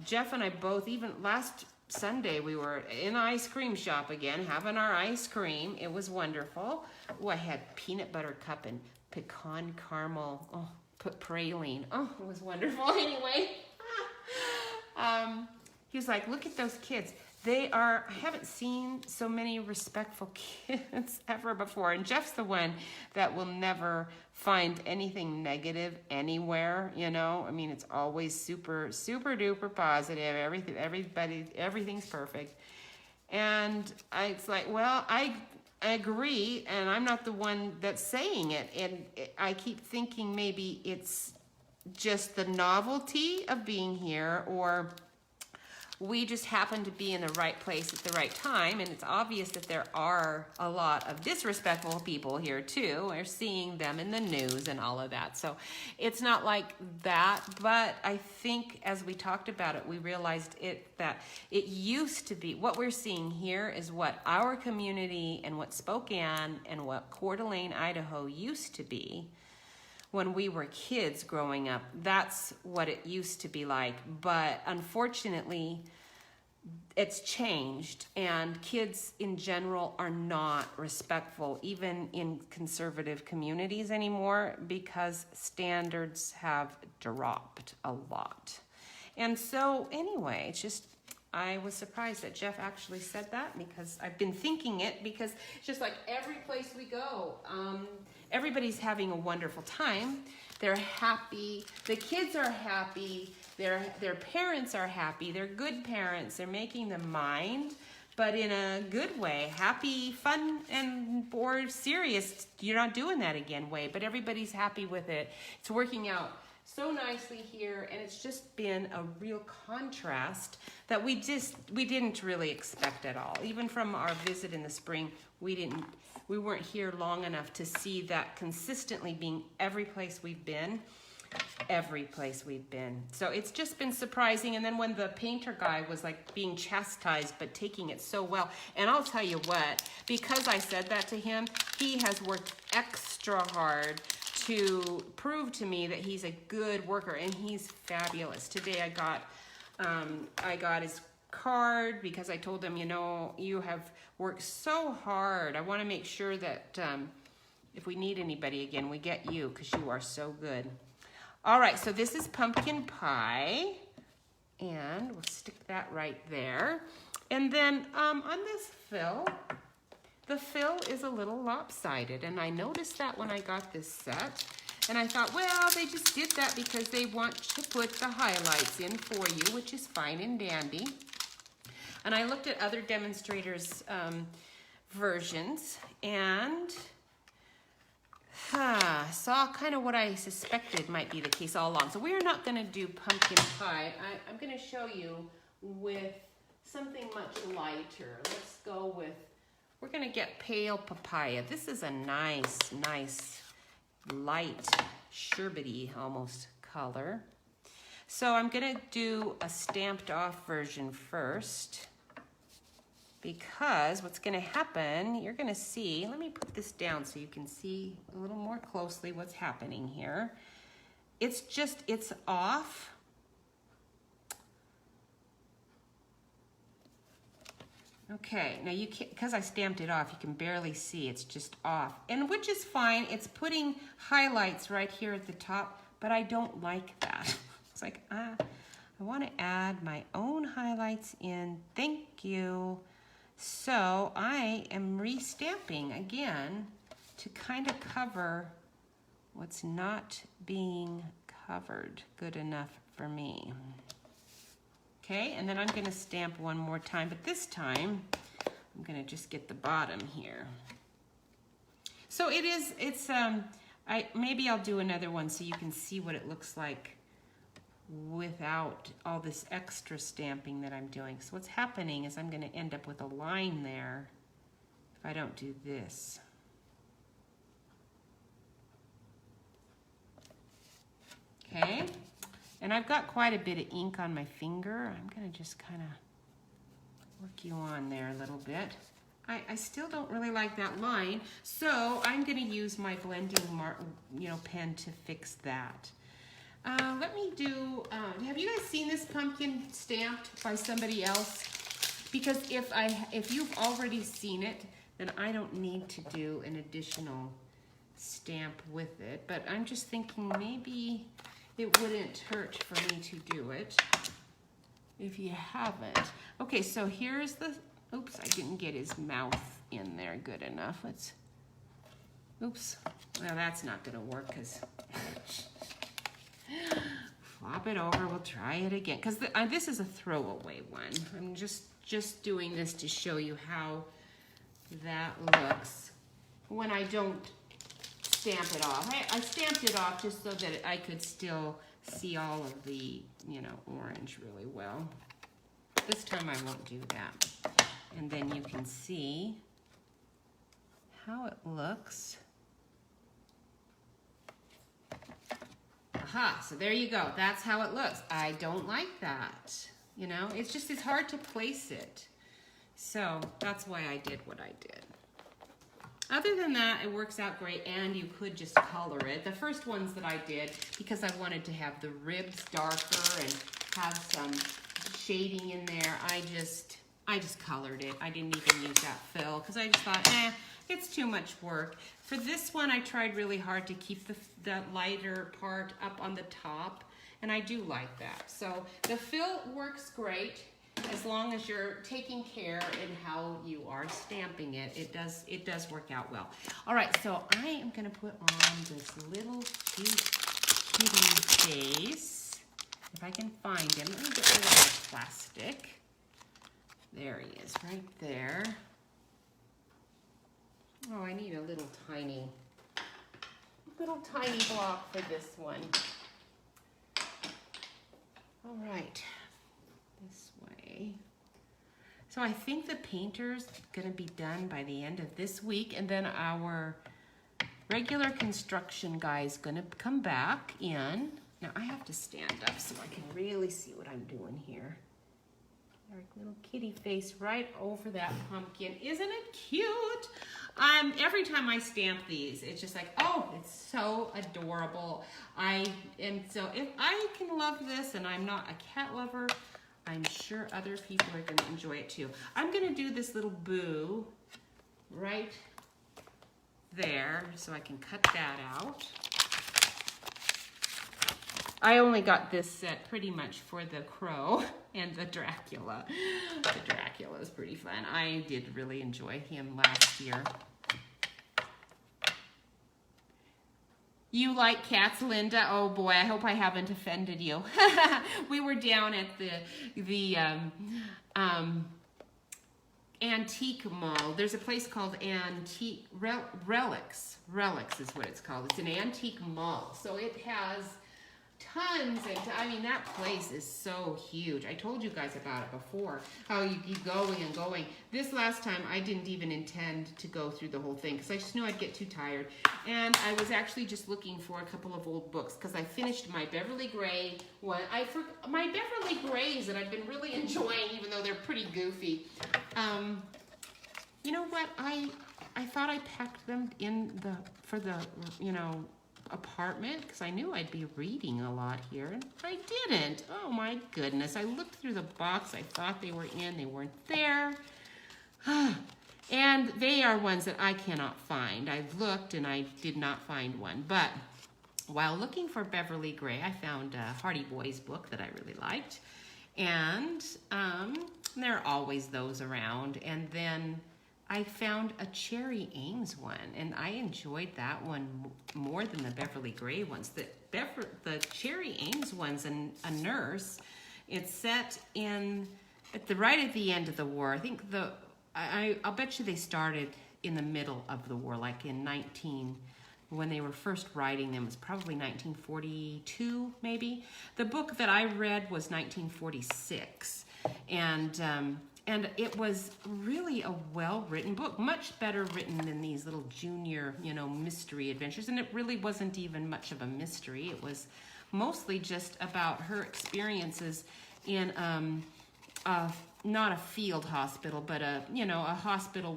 Jeff and I both, even last Sunday, we were in the ice cream shop again, having our ice cream. It was wonderful. Oh, I had peanut butter cup and pecan caramel. Oh, put praline. Oh, it was wonderful. Anyway, he was like, look at those kids. I haven't seen so many respectful kids ever before. And Jeff's the one that will never find anything negative anywhere, you know? I mean, it's always super, super duper positive. Everything's perfect. And it's like, well, I agree, and I'm not the one that's saying it. And I keep thinking maybe it's just the novelty of being here, or we just happen to be in the right place at the right time, and it's obvious that there are a lot of disrespectful people here too. We're seeing them in the news and all of that. So it's not like that, but I think as we talked about it, we realized that it used to be, what we're seeing here is what our community and what Spokane and what Coeur d'Alene, Idaho used to be when we were kids growing up. That's what it used to be like. But unfortunately, it's changed, and kids in general are not respectful, even in conservative communities anymore, because standards have dropped a lot. And so anyway, it's just, I was surprised that Jeff actually said that, because I've been thinking it, because it's just like every place we go, everybody's having a wonderful time. They're happy. The kids are happy. Their parents are happy. They're good parents. They're making them mind, but in a good way. Happy, fun, and or serious, you're not doing that again way, but everybody's happy with it. It's working out so nicely here, and it's just been a real contrast that we didn't really expect at all. Even from our visit in the spring, we weren't here long enough to see that consistently being every place we've been. So it's just been surprising. And then when the painter guy was like being chastised but taking it so well, and I'll tell you what, because I said that to him, he has worked extra hard to prove to me that he's a good worker, and he's fabulous. Today I got his card because I told him, you know, you have worked so hard. I want to make sure that if we need anybody again, we get you, because you are so good. All right, so this is pumpkin pie, and we'll stick that right there. And then on this fill, the fill is a little lopsided, and I noticed that when I got this set. And I thought, well, they just did that because they want to put the highlights in for you, which is fine and dandy. And I looked at other demonstrators' versions and saw kind of what I suspected might be the case all along. So we're not going to do pumpkin pie. I'm going to show you with something much lighter. Let's go with, we're going to get pale papaya. This is a nice light, sherbety almost color. So I'm gonna do a stamped off version first, because what's gonna happen, you're gonna see, let me put this down so you can see a little more closely what's happening here. It's off. Okay, now you can't, because I stamped it off, you can barely see, it's just off. And which is fine, it's putting highlights right here at the top, but I don't like that. It's like, I want to add my own highlights in, thank you. So I am restamping again to kind of cover what's not being covered good enough for me. Okay, and then I'm gonna stamp one more time, but this time I'm gonna just get the bottom here. So maybe I'll do another one so you can see what it looks like without all this extra stamping that I'm doing. So what's happening is I'm gonna end up with a line there if I don't do this. Okay. And I've got quite a bit of ink on my finger. I'm gonna just kind of work you on there a little bit. I still don't really like that line, so I'm gonna use my blending pen to fix that. Let me do, have you guys seen this pumpkin stamped by somebody else? Because if you've already seen it, then I don't need to do an additional stamp with it, but I'm just thinking maybe it wouldn't hurt for me to do it if you haven't. Okay, so here's the, oops, I didn't get his mouth in there good enough. Oops, well that's not gonna work because, flop it over, we'll try it again. Because this is a throwaway one. I'm just doing this to show you how that looks when I don't stamp it off. I stamped it off just so that I could still see all of the, orange really well. This time I won't do that. And then you can see how it looks. Aha, so there you go. That's how it looks. I don't like that. It's hard to place it. So that's why I did what I did. Other than that, it works out great, and you could just color it. The first ones that I did, because I wanted to have the ribs darker and have some shading in there, I just colored it. I didn't even use that fill, because I just thought, it's too much work. For this one, I tried really hard to keep the lighter part up on the top, and I do like that. So the fill works great. As long as you're taking care in how you are stamping it, it does work out well. All right, so I am gonna put on this little cute kitty face. If I can find him, let me get rid of the plastic. There he is, right there. Oh, I need a little tiny block for this one. All right. This way. So I think the painter's gonna be done by the end of this week, and then our regular construction guy's gonna come back in. Now I have to stand up so I can really see what I'm doing here. Our little kitty face right over that pumpkin. Isn't it cute? Every time I stamp these, it's just like, oh, it's so adorable. If I can love this, and I'm not a cat lover, I'm sure other people are going to enjoy it too. I'm going to do this little boo right there so I can cut that out. I only got this set pretty much for the Crow and the Dracula. The Dracula is pretty fun. I did really enjoy him last year. You like cats, Linda? Oh boy, I hope I haven't offended you. We were down at the antique mall. There's a place called Antique Relics. Relics is what it's called. It's an antique mall. So it has tons and I mean that place is so huge. I told you guys about it before, how you keep going and going. This last time I didn't even intend to go through the whole thing because I just knew I'd get too tired. And I was actually just looking for a couple of old books because I finished my Beverly Gray one. My Beverly Grays that I've been really enjoying, even though they're pretty goofy. You know what? I thought I packed them in for the apartment because I knew I'd be reading a lot here, and I didn't. Oh my goodness. I looked through the box. I thought they were in. They weren't there. And they are ones that I cannot find. I looked and I did not find one. But while looking for Beverly Gray, I found a Hardy Boys book that I really liked. And there are always those around. And then I found a Cherry Ames one, and I enjoyed that one more than the Beverly Gray ones. The Cherry Ames one's a nurse. It's set right at the end of the war. I think I'll bet you they started in the middle of the war, like in when they were first writing them. It was probably 1942, maybe. The book that I read was 1946, and it was really a well-written book, much better written than these little junior, mystery adventures. And it really wasn't even much of a mystery. It was mostly just about her experiences in not a field hospital, but a hospital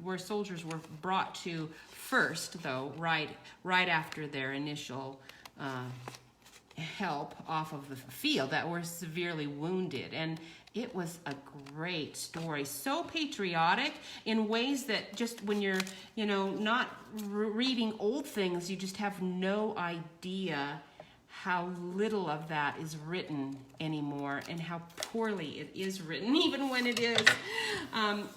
where soldiers were brought to first, though, right after their initial help off of the field, that were severely wounded. And it was a great story, so patriotic in ways that just when you're, not reading old things, you just have no idea how little of that is written anymore and how poorly it is written, even when it is.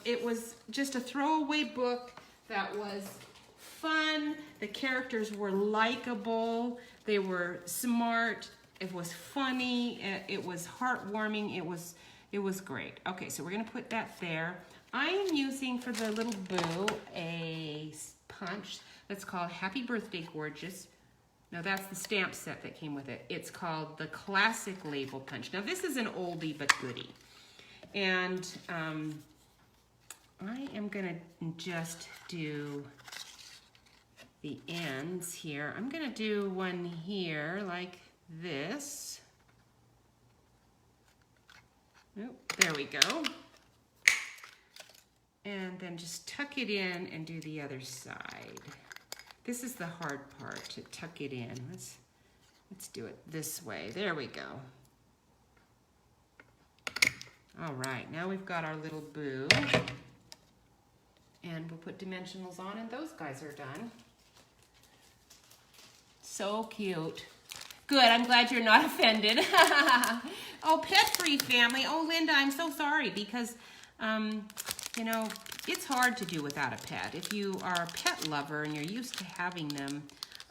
It was just a throwaway book that was fun. The characters were likable. They were smart. It was funny. It was heartwarming. It was great. Okay, so we're gonna put that there. I am using for the little boo a punch that's called Happy Birthday Gorgeous. No, that's the stamp set that came with it. It's called the Classic Label Punch. Now this is an oldie but goodie. And I am gonna just do the ends here. I'm gonna do one here like this. Oh, there we go. And then just tuck it in and do the other side. This is the hard part, to tuck it in. Let's do it this way. There we go. All right, now we've got our little boo. And we'll put dimensionals on, and those guys are done. So cute. Good, I'm glad you're not offended. Oh, pet-free family. Oh, Linda, I'm so sorry because, it's hard to do without a pet. If you are a pet lover and you're used to having them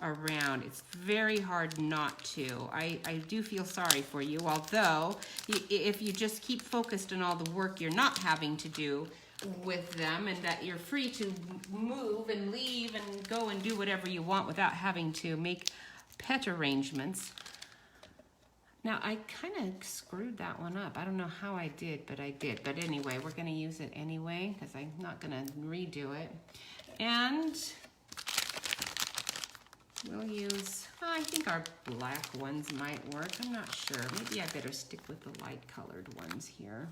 around, it's very hard not to. I do feel sorry for you, although if you just keep focused on all the work you're not having to do with them and that you're free to move and leave and go and do whatever you want without having to make pet arrangements. Now, I kind of screwed that one up. I don't know how I did, but I did. But anyway, we're going to use it anyway because I'm not going to redo it. And we'll use, I think our black ones might work. I'm not sure. Maybe I better stick with the light colored ones here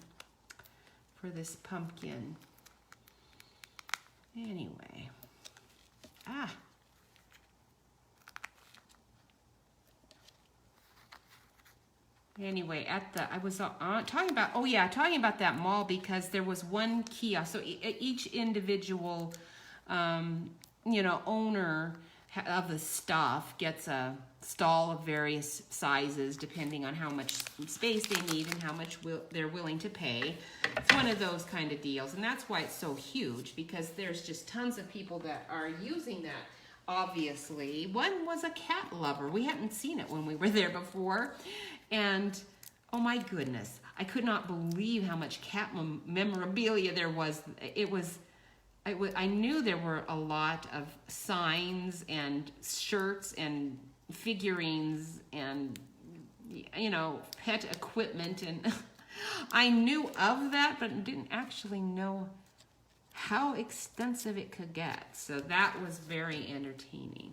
for this pumpkin. Anyway. Anyway, I was talking about that mall because there was one kiosk. So each individual, owner of the stuff gets a stall of various sizes depending on how much space they need and how much they're willing to pay. It's one of those kind of deals, and that's why it's so huge, because there's just tons of people that are using that. Obviously, one was a cat lover. We hadn't seen it when we were there before, and oh my goodness, I could not believe how much cat memorabilia there was. I knew there were a lot of signs and shirts and figurines and, you know, pet equipment, and I knew of that, but didn't actually know how extensive it could get. So that was very entertaining.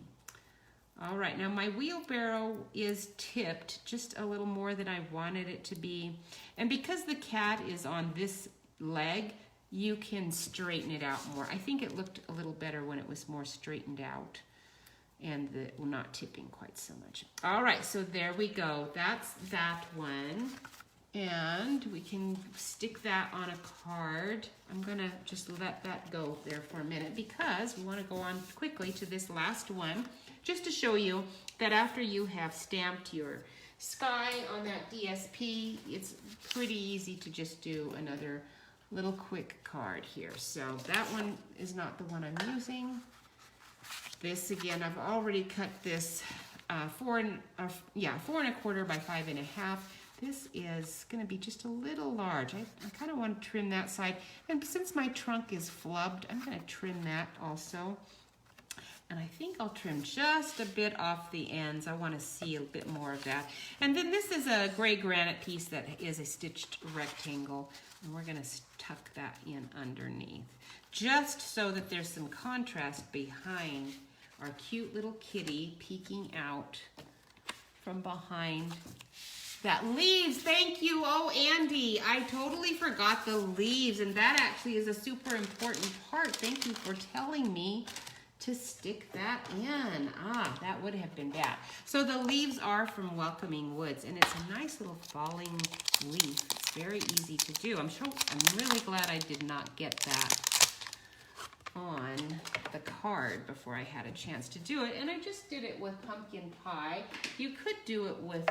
All right, now my wheelbarrow is tipped just a little more than I wanted it to be. And because the cat is on this leg, you can straighten it out more. I think it looked a little better when it was more straightened out and not tipping quite so much. All right, so there we go. That's that one. And we can stick that on a card. I'm gonna just let that go there for a minute because we wanna go on quickly to this last one, just to show you that after you have stamped your sky on that DSP, it's pretty easy to just do another little quick card here. So that one is not the one I'm using. This again, I've already cut this 4¼ by 5½. This is gonna be just a little large. I kind of want to trim that side. And since my trunk is flubbed, I'm gonna trim that also. And I think I'll trim just a bit off the ends. I want to see a bit more of that. And then this is a gray granite piece that is a stitched rectangle. And we're gonna tuck that in underneath, just so that there's some contrast behind our cute little kitty peeking out from behind that leaves. Thank you. Oh, Andy, I totally forgot the leaves, and that actually is a super important part. Thank you for telling me to stick that in. That would have been bad. So the leaves are from Welcoming Woods, and it's a nice little falling leaf. It's very easy to do. I'm really glad I did not get that on the card before I had a chance to do it. And I just did it with pumpkin pie. You could do it with,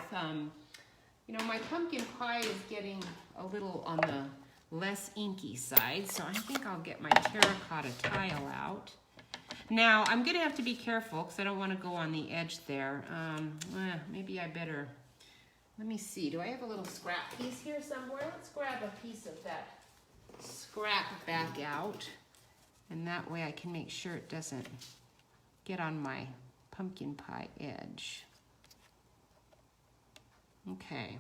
you know, my pumpkin pie is getting a little on the less inky side, so I think I'll get my terracotta tile out. Now, I'm gonna have to be careful because I don't want to go on the edge there. Maybe I better, let me see. Do I have a little scrap piece here somewhere? Let's grab a piece of that scrap back out. And that way I can make sure it doesn't get on my pumpkin pie edge. Okay.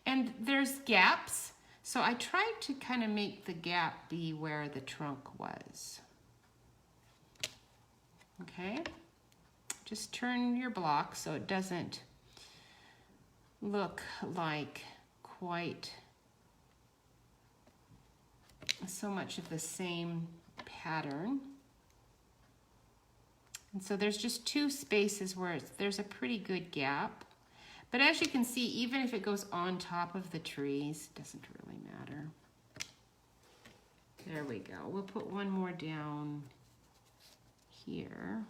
And there's gaps. So I tried to kind of make the gap be where the trunk was. Okay, just turn your block so it doesn't look like quite so much of the same pattern. And so there's just two spaces where there's a pretty good gap. But as you can see, even if it goes on top of the trees, it doesn't really matter. There we go. We'll put one more down here.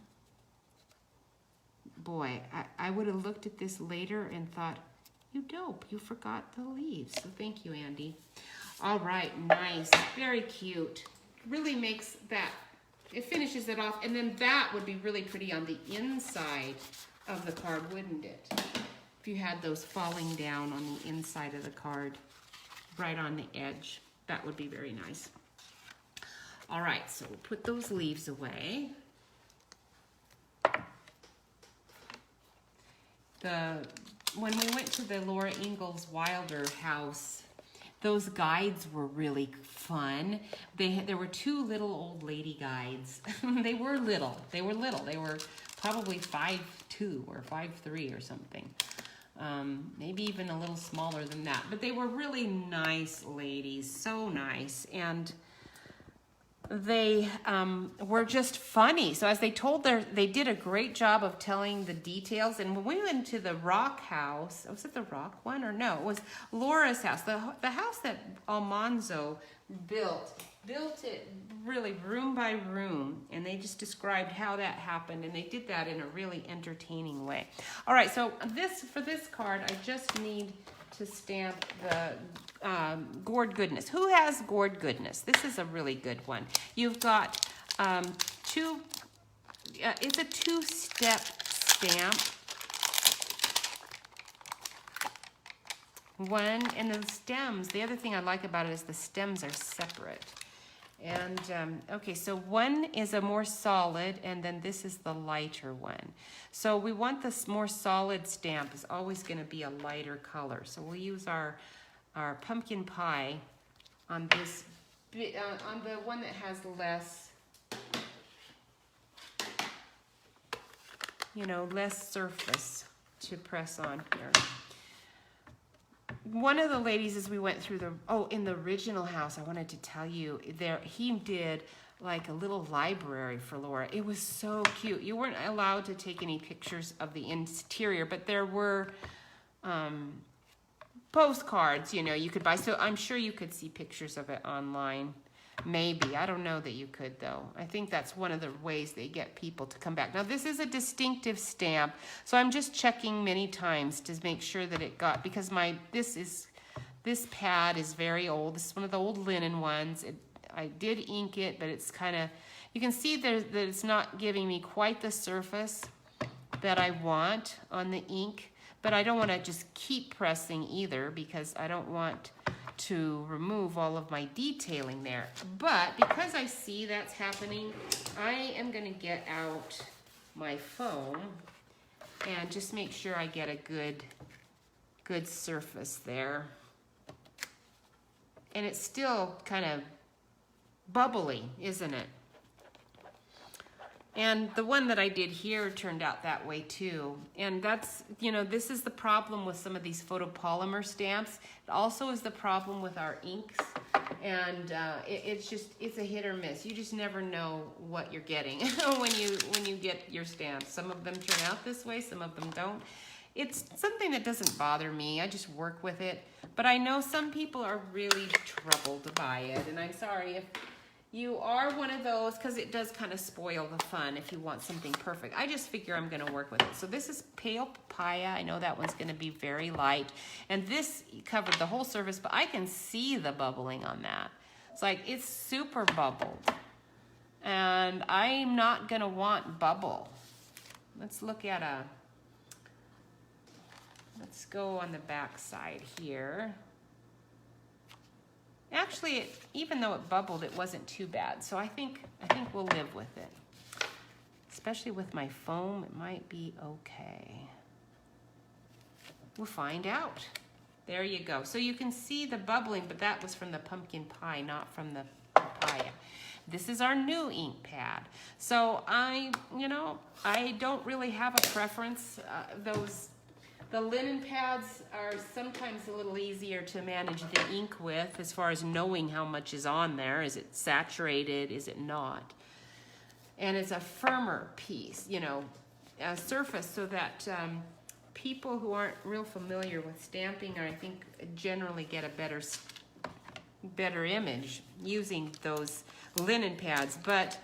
Boy, I would have looked at this later and thought, you dope, you forgot the leaves. So thank you, Andy. All right, nice, very cute. Really makes that, it finishes it off, and then that would be really pretty on the inside of the card, wouldn't it? If you had those falling down on the inside of the card, right on the edge, that would be very nice. All right, so we'll put those leaves away. When we went to the Laura Ingalls Wilder house, those guides were really fun. There were two little old lady guides. They were little. They were probably 5'2" or 5'3" or something. Maybe even a little smaller than that. But they were really nice ladies, so nice. And they were just funny. So as they told they did a great job of telling the details. And when we went to the rock house, was it the rock one or no? It was Laura's house, the house that Almanzo built. built it really room by room, and they just described how that happened, and they did that in a really entertaining way. All right, so for this card, I just need to stamp the Gourd Goodness. Who has Gourd Goodness? This is a really good one. You've got it's a two-step stamp. One, and the stems, the other thing I like about it is the stems are separate. And, okay, so one is a more solid, and then this is the lighter one. So we want this more solid stamp is always going to be a lighter color. So we'll use our pumpkin pie on this, on the one that has less, you know, less surface to press on here. One of the ladies, as we went through in the original house, I wanted to tell you, he did like a little library for Laura. It was so cute. You weren't allowed to take any pictures of the interior, but there were postcards, you know, you could buy. So I'm sure you could see pictures of it online. Maybe. I don't know that you could, though. I think that's one of the ways they get people to come back. Now, this is a distinctive stamp, so I'm just checking many times to make sure that it got, because this pad is very old. This is one of the old linen ones. I did ink it, but it's kind of, you can see that it's not giving me quite the surface that I want on the ink, but I don't want to just keep pressing either, because I don't want to remove all of my detailing there. But because I see that's happening, I am going to get out my foam and just make sure I get a good surface there. And it's still kind of bubbly, isn't it? And the one that I did here turned out that way too. And that's, you know, this is the problem with some of these photopolymer stamps. It also is the problem with our inks. And it's a hit or miss. You just never know what you're getting when you get your stamps. Some of them turn out this way, some of them don't. It's something that doesn't bother me. I just work with it. But I know some people are really troubled by it. And I'm sorry if you are one of those, because it does kind of spoil the fun if you want something perfect. I just figure I'm going to work with it. So this is Pale Papaya. I know that one's going to be very light. And this covered the whole surface, but I can see the bubbling on that. It's like, it's super bubbled. And I'm not going to want bubble. Let's look at let's go on the back side here. Actually, even though it bubbled, it wasn't too bad. So I think we'll live with it. Especially with my foam, it might be okay. We'll find out. There you go. So you can see the bubbling, but that was from the pumpkin pie, not from the papaya. This is our new ink pad. So I don't really have a preference. The linen pads are sometimes a little easier to manage the ink with as far as knowing how much is on there. Is it saturated? Is it not? And it's a firmer piece, you know, a surface, so that people who aren't real familiar with stamping, I think, generally get a better image using those linen pads. But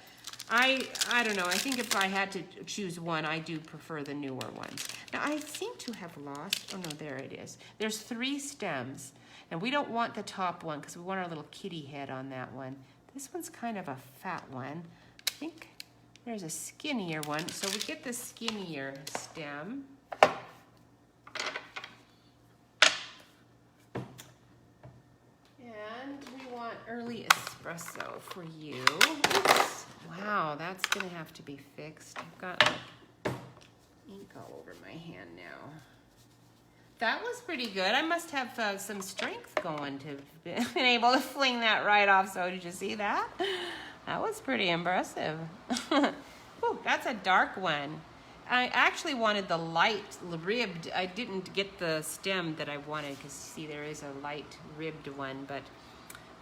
I don't know. I think if I had to choose one, I do prefer the newer ones. Now, I seem to have lost, oh no, there it is. There's 3 stems, and we don't want the top one because we want our little kitty head on that one. This one's kind of a fat one. I think there's a skinnier one, so we get the skinnier stem. And we want early espresso for you. Oops. Wow, that's gonna have to be fixed. I've got like ink all over my hand now. That was pretty good. I must have some strength going to been able to fling that right off. So did you see that? That was pretty impressive. Ooh, that's a dark one. I actually wanted the light ribbed. I didn't get the stem that I wanted because, see, there is a light ribbed one, but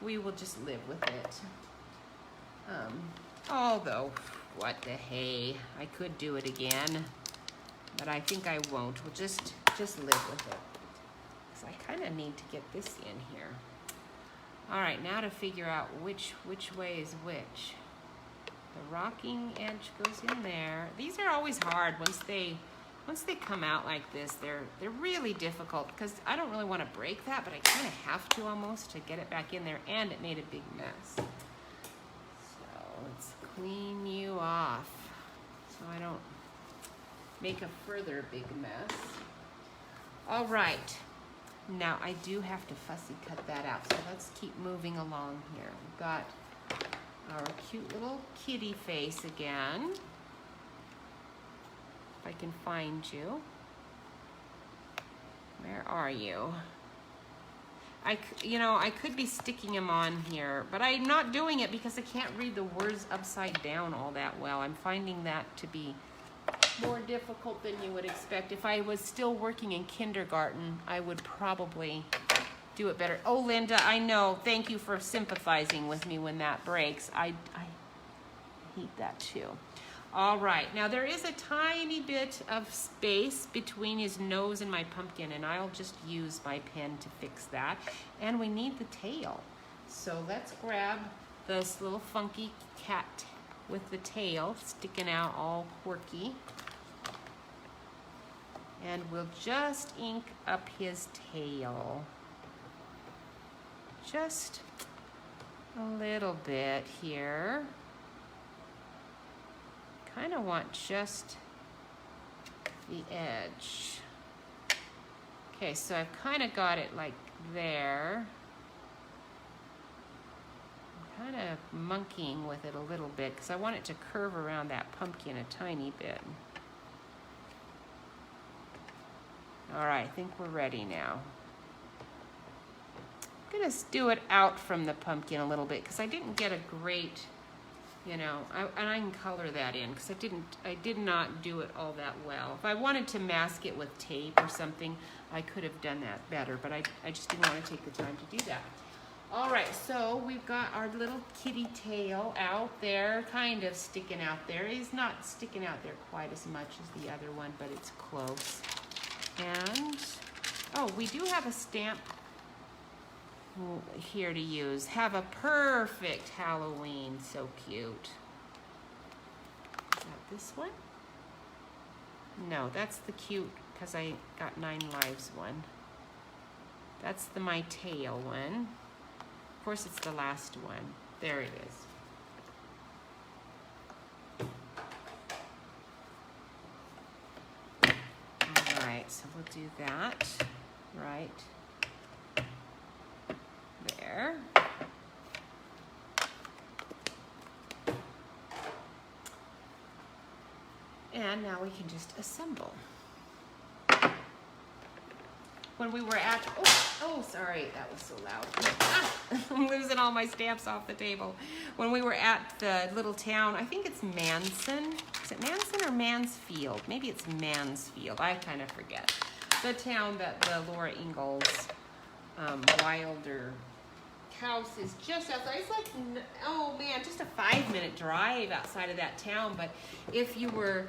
we will just live with it. Although, what the hey, I could do it again, but I think I won't. We'll just live with it. Because I kind of need to get this in here. All right, now to figure out which way is which. The rocking edge goes in there. These are always hard once they come out like this. They're really difficult because I don't really want to break that, but I kind of have to almost to get it back in there, and it made a big mess. So let's clean you off so I don't make a further big mess. All right. Now I do have to fussy cut that out, so let's keep moving along here. We've got our cute little kitty face again. If I can find you. Where are you? I could be sticking him on here, but I'm not doing it because I can't read the words upside down all that well. I'm finding that to be more difficult than you would expect. If I was still working in kindergarten, I would probably do it better. Oh, Linda, I know. Thank you for sympathizing with me when that breaks. I hate that too. All right, now there is a tiny bit of space between his nose and my pumpkin, and I'll just use my pen to fix that. And we need the tail. So let's grab this little funky cat with the tail sticking out all quirky. And we'll just ink up his tail. Just a little bit here. Kind of want just the edge. Okay, so I've kind of got it like there. I'm kind of monkeying with it a little bit because I want it to curve around that pumpkin a tiny bit. All right, I think we're ready now. I'm gonna do it out from the pumpkin a little bit because I didn't get a great, and I can color that in because I did not do it all that well. If I wanted to mask it with tape or something, I could have done that better, but I just didn't want to take the time to do that. All right, so we've got our little kitty tail out there, kind of sticking out there. He's not sticking out there quite as much as the other one, but it's close. And, oh, we do have a stamp here to use. Have a perfect Halloween. So cute. Is that this one? No, that's the cute because I got 9 lives one. That's the my tail one. Of course, it's the last one. There it is. All right, so we'll do that right there. And now we can just assemble. When we were at, oh, sorry, that was so loud. I'm losing all my stamps off the table. When we were at the little town, I think it's Manson. Is it Manson or Mansfield? Maybe it's Mansfield, I kind of forget. The town that the Laura Ingalls Wilder house is just outside. It's like, oh man, just a 5-minute drive outside of that town. But if you were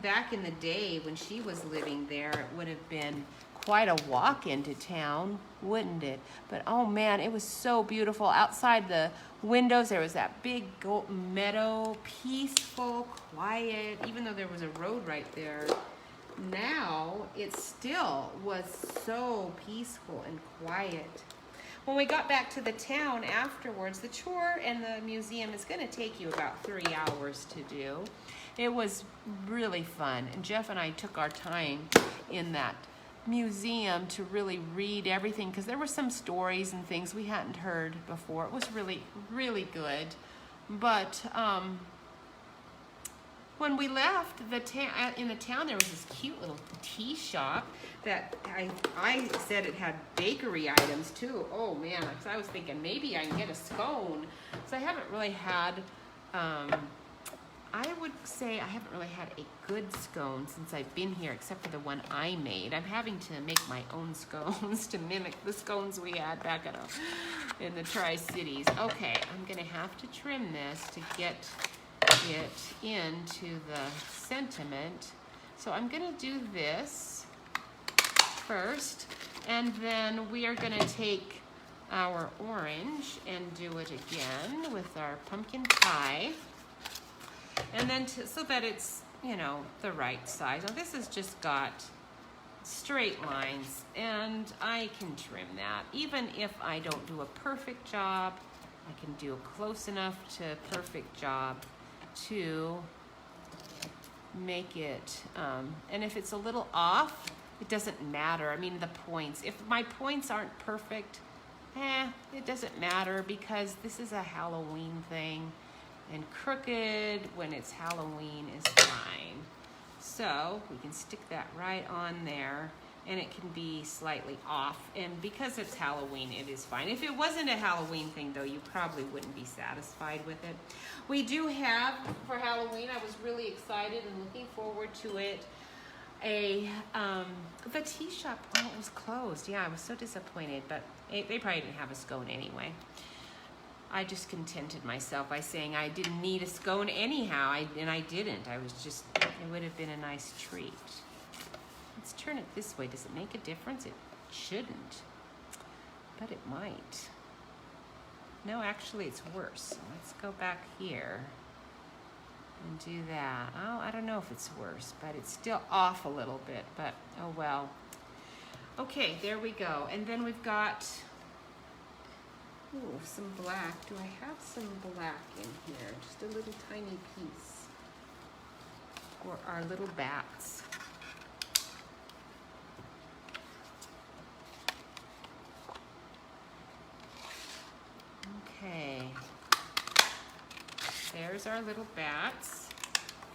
back in the day when she was living there, it would have been quite a walk into town, wouldn't it? But oh man, it was so beautiful. Outside the windows, there was that big meadow, peaceful, quiet, even though there was a road right there. Now, it still was so peaceful and quiet. When we got back to the town afterwards, the tour and the museum is going to take you about 3 hours to do. It was really fun, and Jeff and I took our time in that museum to really read everything because there were some stories and things we hadn't heard before. It was really, really good. But when we left in the town, there was this cute little tea shop that I said it had bakery items too. Oh man, because I was thinking maybe I can get a scone. So I haven't really had, I would say I haven't really had a good scone since I've been here, except for the one I made. I'm having to make my own scones to mimic the scones we had back in the Tri-Cities. Okay, I'm gonna have to trim this to get it into the sentiment. So I'm gonna do this first, and then we are gonna take our orange and do it again with our pumpkin pie. And then so that it's, you know, the right size. Now this has just got straight lines, and I can trim that. Even if I don't do a perfect job, I can do a close enough to perfect job to make it, and if it's a little off, it doesn't matter. I mean, the points, if my points aren't perfect, it doesn't matter, because this is a Halloween thing, and crooked when it's Halloween is fine. So we can stick that right on there, and it can be slightly off, and because it's Halloween, it is fine. If it wasn't a Halloween thing, though, you probably wouldn't be satisfied with it. We do have, for Halloween, I was really excited and looking forward to it, the tea shop, oh, it was closed. Yeah, I was so disappointed, but they probably didn't have a scone anyway. I just contented myself by saying I didn't need a scone anyhow, and I didn't. I was just, it would have been a nice treat. Let's turn it this way. Does it make a difference? It shouldn't, but it might. No, actually it's worse. Let's go back here and do that. Oh, I don't know if it's worse, but it's still off a little bit, but oh well. Okay, there we go. And then we've got, ooh, some black. Do I have some black in here? Just a little tiny piece for our little bats. Okay, there's our little bats.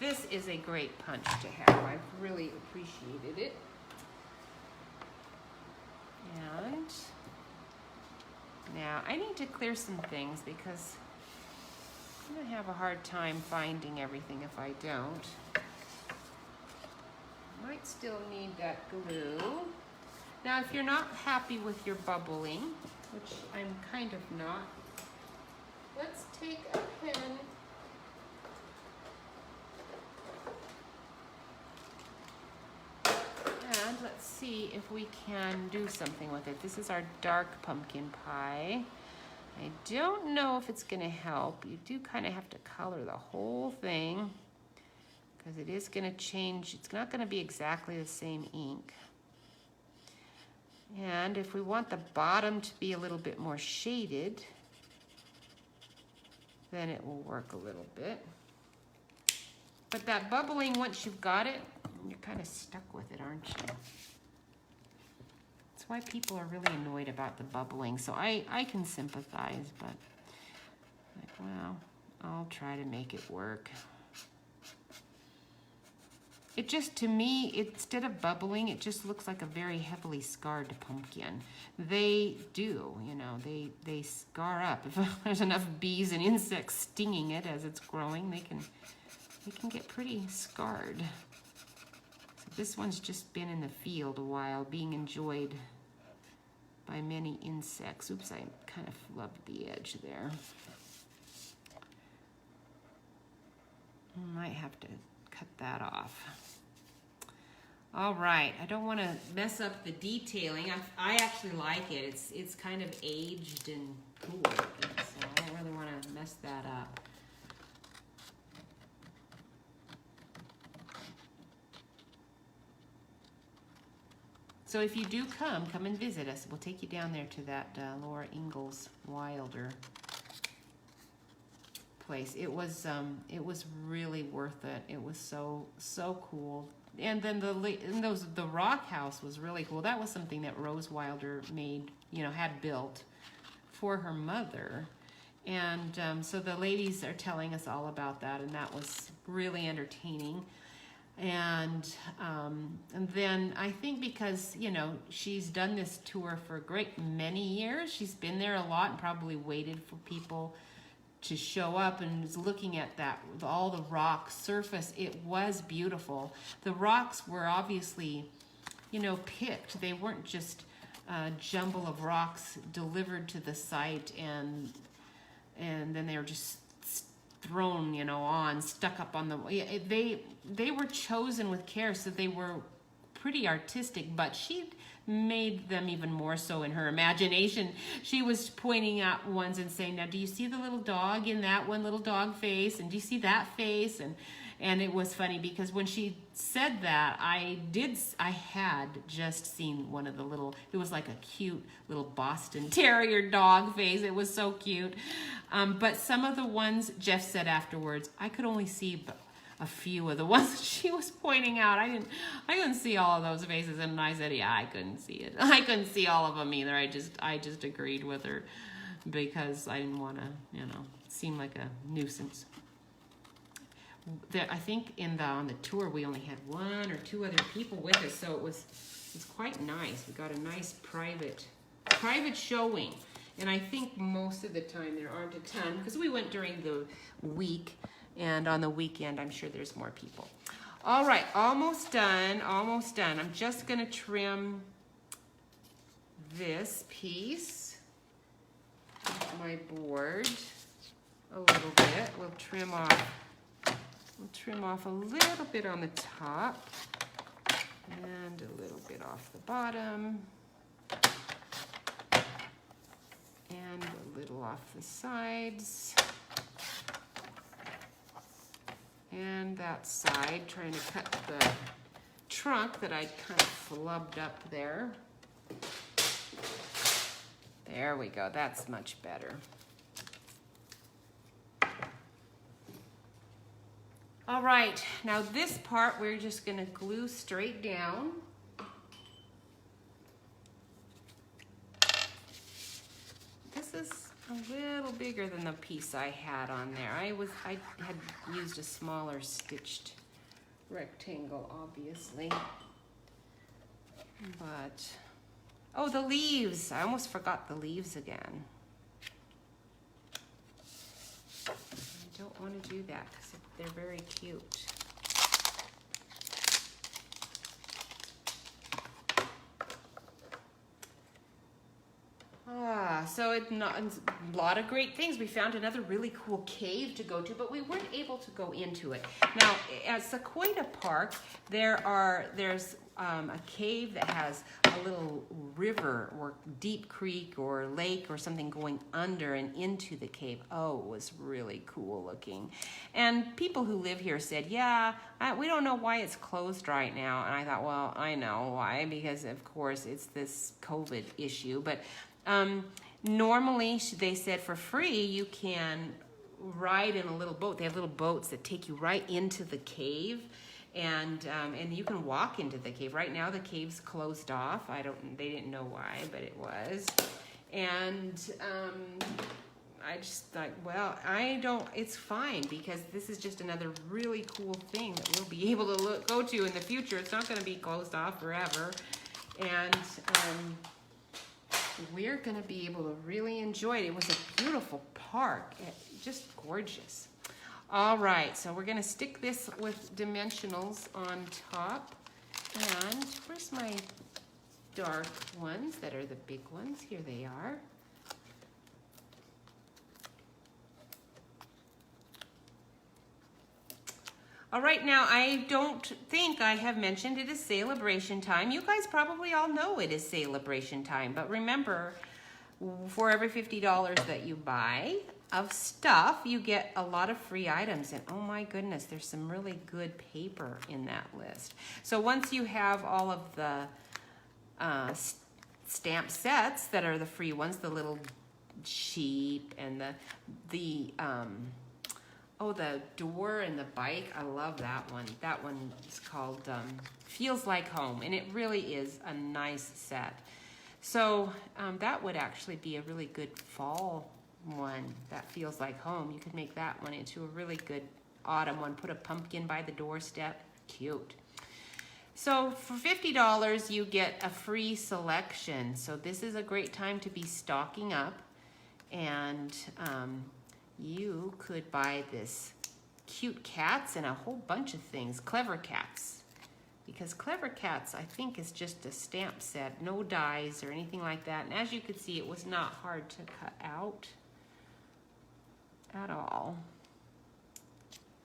This is a great punch to have. I've really appreciated it. And now I need to clear some things because I'm gonna have a hard time finding everything if I don't. Might still need that glue. Now, if you're not happy with your bubbling, which I'm kind of not, let's take a pen and let's see if we can do something with it. This is our dark pumpkin pie. I don't know if it's gonna help. You do kind of have to color the whole thing because it is gonna change. It's not gonna be exactly the same ink. And if we want the bottom to be a little bit more shaded, then it will work a little bit. But that bubbling, once you've got it, you're kind of stuck with it, aren't you? That's why people are really annoyed about the bubbling. So I can sympathize, but like, well, I'll try to make it work. It just, to me, instead of bubbling, it just looks like a very heavily scarred pumpkin. They do, you know, they scar up. If there's enough bees and insects stinging it as it's growing, they can get pretty scarred. So this one's just been in the field a while, being enjoyed by many insects. Oops, I kind of flubbed the edge there. I might have to cut that off. All right, I don't want to mess up the detailing. I actually like it. It's kind of aged and cool looking, so I don't really want to mess that up. So if you do come and visit us. We'll take you down there to that Laura Ingalls Wilder place. It was really worth it. It was so cool. And then the rock house was really cool. That was something that Rose Wilder made, you know, had built for her mother. And so the ladies are telling us all about that, and that was really entertaining. And then I think because, you know, she's done this tour for a great many years, she's been there a lot and probably waited for people to show up and was looking at that, all the rock surface. It was beautiful. The rocks were obviously, you know, picked. They weren't just a jumble of rocks delivered to the site and then they were just thrown, you know, stuck up on the, they were chosen with care, so they were pretty artistic, but she made them even more so in her imagination. She was pointing out ones and saying, now do you see the little dog in that one little dog face? And do you see that face? And it was funny because when she said that, I had just seen one of the little, it was like a cute little Boston Terrier dog face. It was so cute. But some of the ones Jeff said afterwards, I could only see a few of the ones that she was pointing out. I couldn't see all of those faces, and I said, yeah, I couldn't see it. I couldn't see all of them either. I just agreed with her because I didn't want to, seem like a nuisance. I think on the tour we only had 1 or 2 other people with us, so it was quite nice. We got a nice private showing, and I think most of the time there aren't a ton because we went during the week, and on the weekend I'm sure there's more people. All right, almost done. I'm just gonna trim this piece of my board a little bit. We'll trim off a little bit on the top and a little bit off the bottom and a little off the sides and that side, trying to cut the trunk that I kind of flubbed up there. There we go, that's much better. All right, now this part we're just gonna glue straight down. This is a little bigger than the piece I had on there. I had used a smaller stitched rectangle, obviously. But, oh, the leaves. I almost forgot the leaves again. I don't want to do that because they're very cute. So it's a lot of great things. We found another really cool cave to go to, but we weren't able to go into it. Now, at Sequoia Park, there's a cave that has a little river or deep creek or lake or something going under and into the cave. Oh, it was really cool looking. And people who live here said, yeah, we don't know why it's closed right now. And I thought, well, I know why, because of course it's this COVID issue. But normally, they said for free, you can ride in a little boat. They have little boats that take you right into the cave, and you can walk into the cave. Right now, the cave's closed off. They didn't know why, but it was. And I just thought, well, it's fine because this is just another really cool thing that we'll be able to go to in the future. It's not going to be closed off forever, and we're going to be able to really enjoy it. It was a beautiful park, just gorgeous. All right, so we're going to stick this with dimensionals on top. And where's my dark ones that are the big ones? Here they are. All right, now I don't think I have mentioned it is celebration time. You guys probably all know it is celebration time, but remember, for every $50 that you buy of stuff, you get a lot of free items. And oh my goodness, there's some really good paper in that list. So once you have all of the stamp sets that are the free ones, the little sheep and the door and the bike. I love that one. That one is called Feels Like Home, and it really is a nice set. So that would actually be a really good fall one, that Feels Like Home. You could make that one into a really good autumn one. Put a pumpkin by the doorstep. Cute. So for $50, you get a free selection. So this is a great time to be stocking up, and you could buy this cute cats and a whole bunch of things. Clever Cats. Because Clever Cats, I think, is just a stamp set. No dies or anything like that. And as you could see, it was not hard to cut out at all.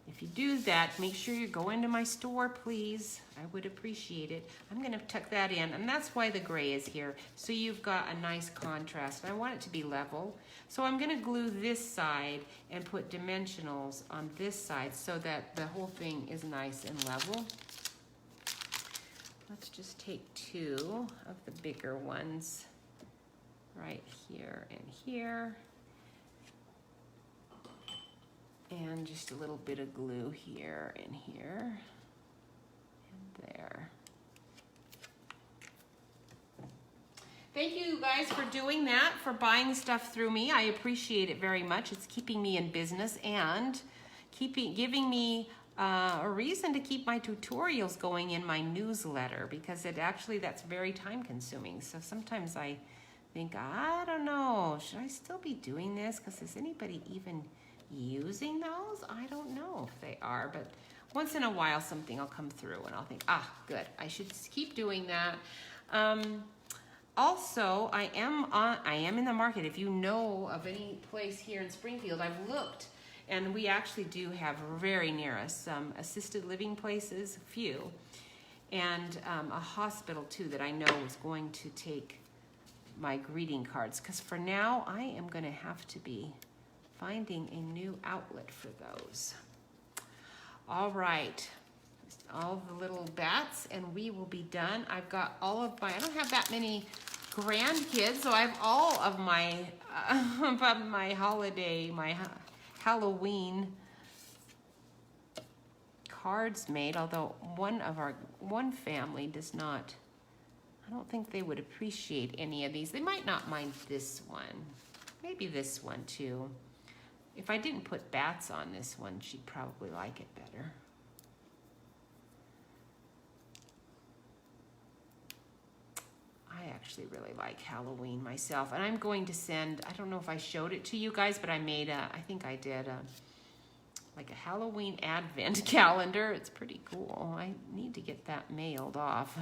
If If you do that, make sure you go into my store, please. I would appreciate it. I'm gonna tuck that in, and that's why the gray is here. So you've got a nice contrast. I want it to be level. So I'm gonna glue this side and put dimensionals on this side so that the whole thing is nice and level. Let's just take 2 of the bigger ones right here and here. And just a little bit of glue here and here and there. Thank you guys for doing that, for buying stuff through me. I appreciate it very much. It's keeping me in business and giving me a reason to keep my tutorials going in my newsletter, because that's very time consuming. So sometimes I think, I don't know, should I still be doing this? Because is anybody even using those? I don't know if they are, but once in a while something will come through and I'll think, good, I should keep doing that. Also, I am in the market. If you know of any place here in Springfield, I've looked, and we actually do have very near us some assisted living places, a few, and a hospital too that I know is going to take my greeting cards, because for now I am going to have to be finding a new outlet for those. All right, all the little bats, and we will be done. I've got all of I don't have that many grandkids, so I have all of my Halloween cards made, although one family does not. I don't think they would appreciate any of these. They might not mind this one. Maybe this one too. If I didn't put bats on this one, she'd probably like it better. I actually really like Halloween myself. And I'm going to send, I don't know if I showed it to you guys, but I made I think I did like a Halloween advent calendar. It's pretty cool. I need to get that mailed off.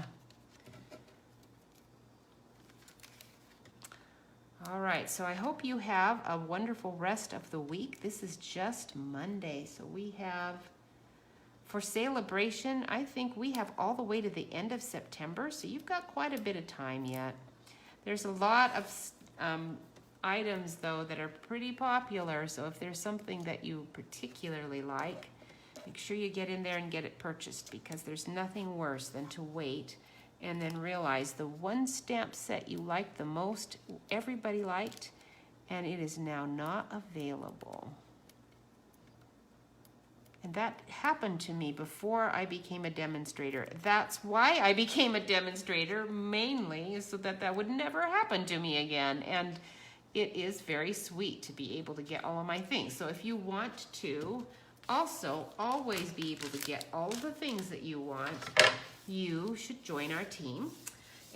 All right, so I hope you have a wonderful rest of the week. This is just Monday, so we have, for celebration, I think we have all the way to the end of September, so you've got quite a bit of time yet. There's a lot of items, though, that are pretty popular, so if there's something that you particularly like, make sure you get in there and get it purchased, because there's nothing worse than to wait and then realize the one stamp set you liked the most, everybody liked, and it is now not available. And that happened to me before I became a demonstrator. That's why I became a demonstrator, mainly, so that that would never happen to me again. And it is very sweet to be able to get all of my things. So if you want to also always be able to get all of the things that you want, you should join our team,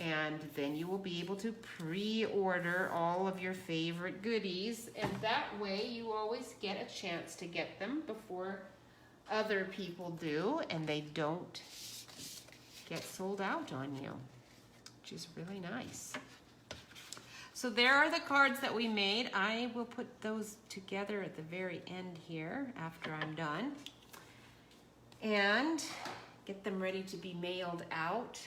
and then you will be able to pre-order all of your favorite goodies, and that way you always get a chance to get them before other people do, and they don't get sold out on you, which is really nice. So there are the cards that we made. I will put those together at the very end here after I'm done, and get them ready to be mailed out.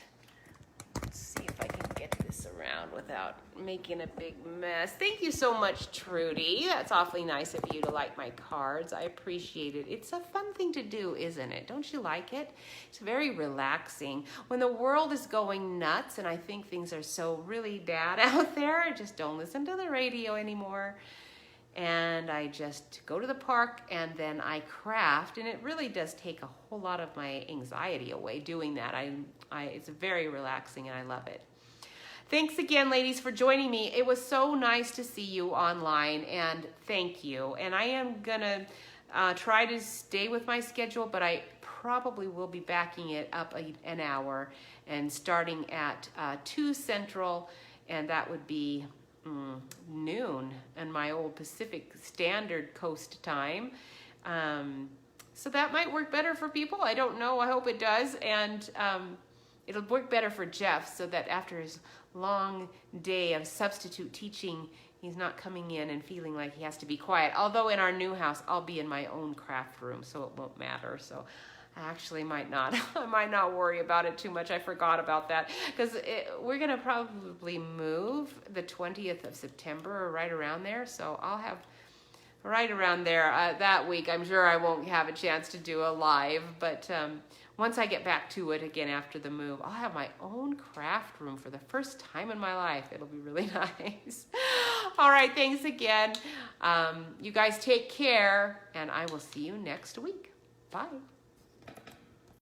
Let's see if I can get this around without making a big mess. Thank you so much, Trudy. That's awfully nice of you to like my cards. I appreciate it. It's a fun thing to do, isn't it? Don't you like it? It's very relaxing. When the world is going nuts and I think things are so really bad out there, I just don't listen to the radio anymore. And I just go to the park and then I craft, and it really does take a whole lot of my anxiety away doing that. It's very relaxing and I love it. Thanks again, ladies, for joining me. It was so nice to see you online, and thank you. And I am gonna try to stay with my schedule, but I probably will be backing it up an hour and starting at 2 Central, and that would be noon in my old Pacific Standard Coast time. So that might work better for people. I don't know. I hope it does. And it'll work better for Jeff, so that after his long day of substitute teaching he's not coming in and feeling like he has to be quiet. Although in our new house, I'll be in my own craft room, so it won't matter. So I actually might not. I might not worry about it too much. I forgot about that because we're going to probably move the 20th of September or right around there. So I'll have right around there that week. I'm sure I won't have a chance to do a live, but once I get back to it again after the move, I'll have my own craft room for the first time in my life. It'll be really nice. All right, thanks again. You guys take care, and I will see you next week. Bye.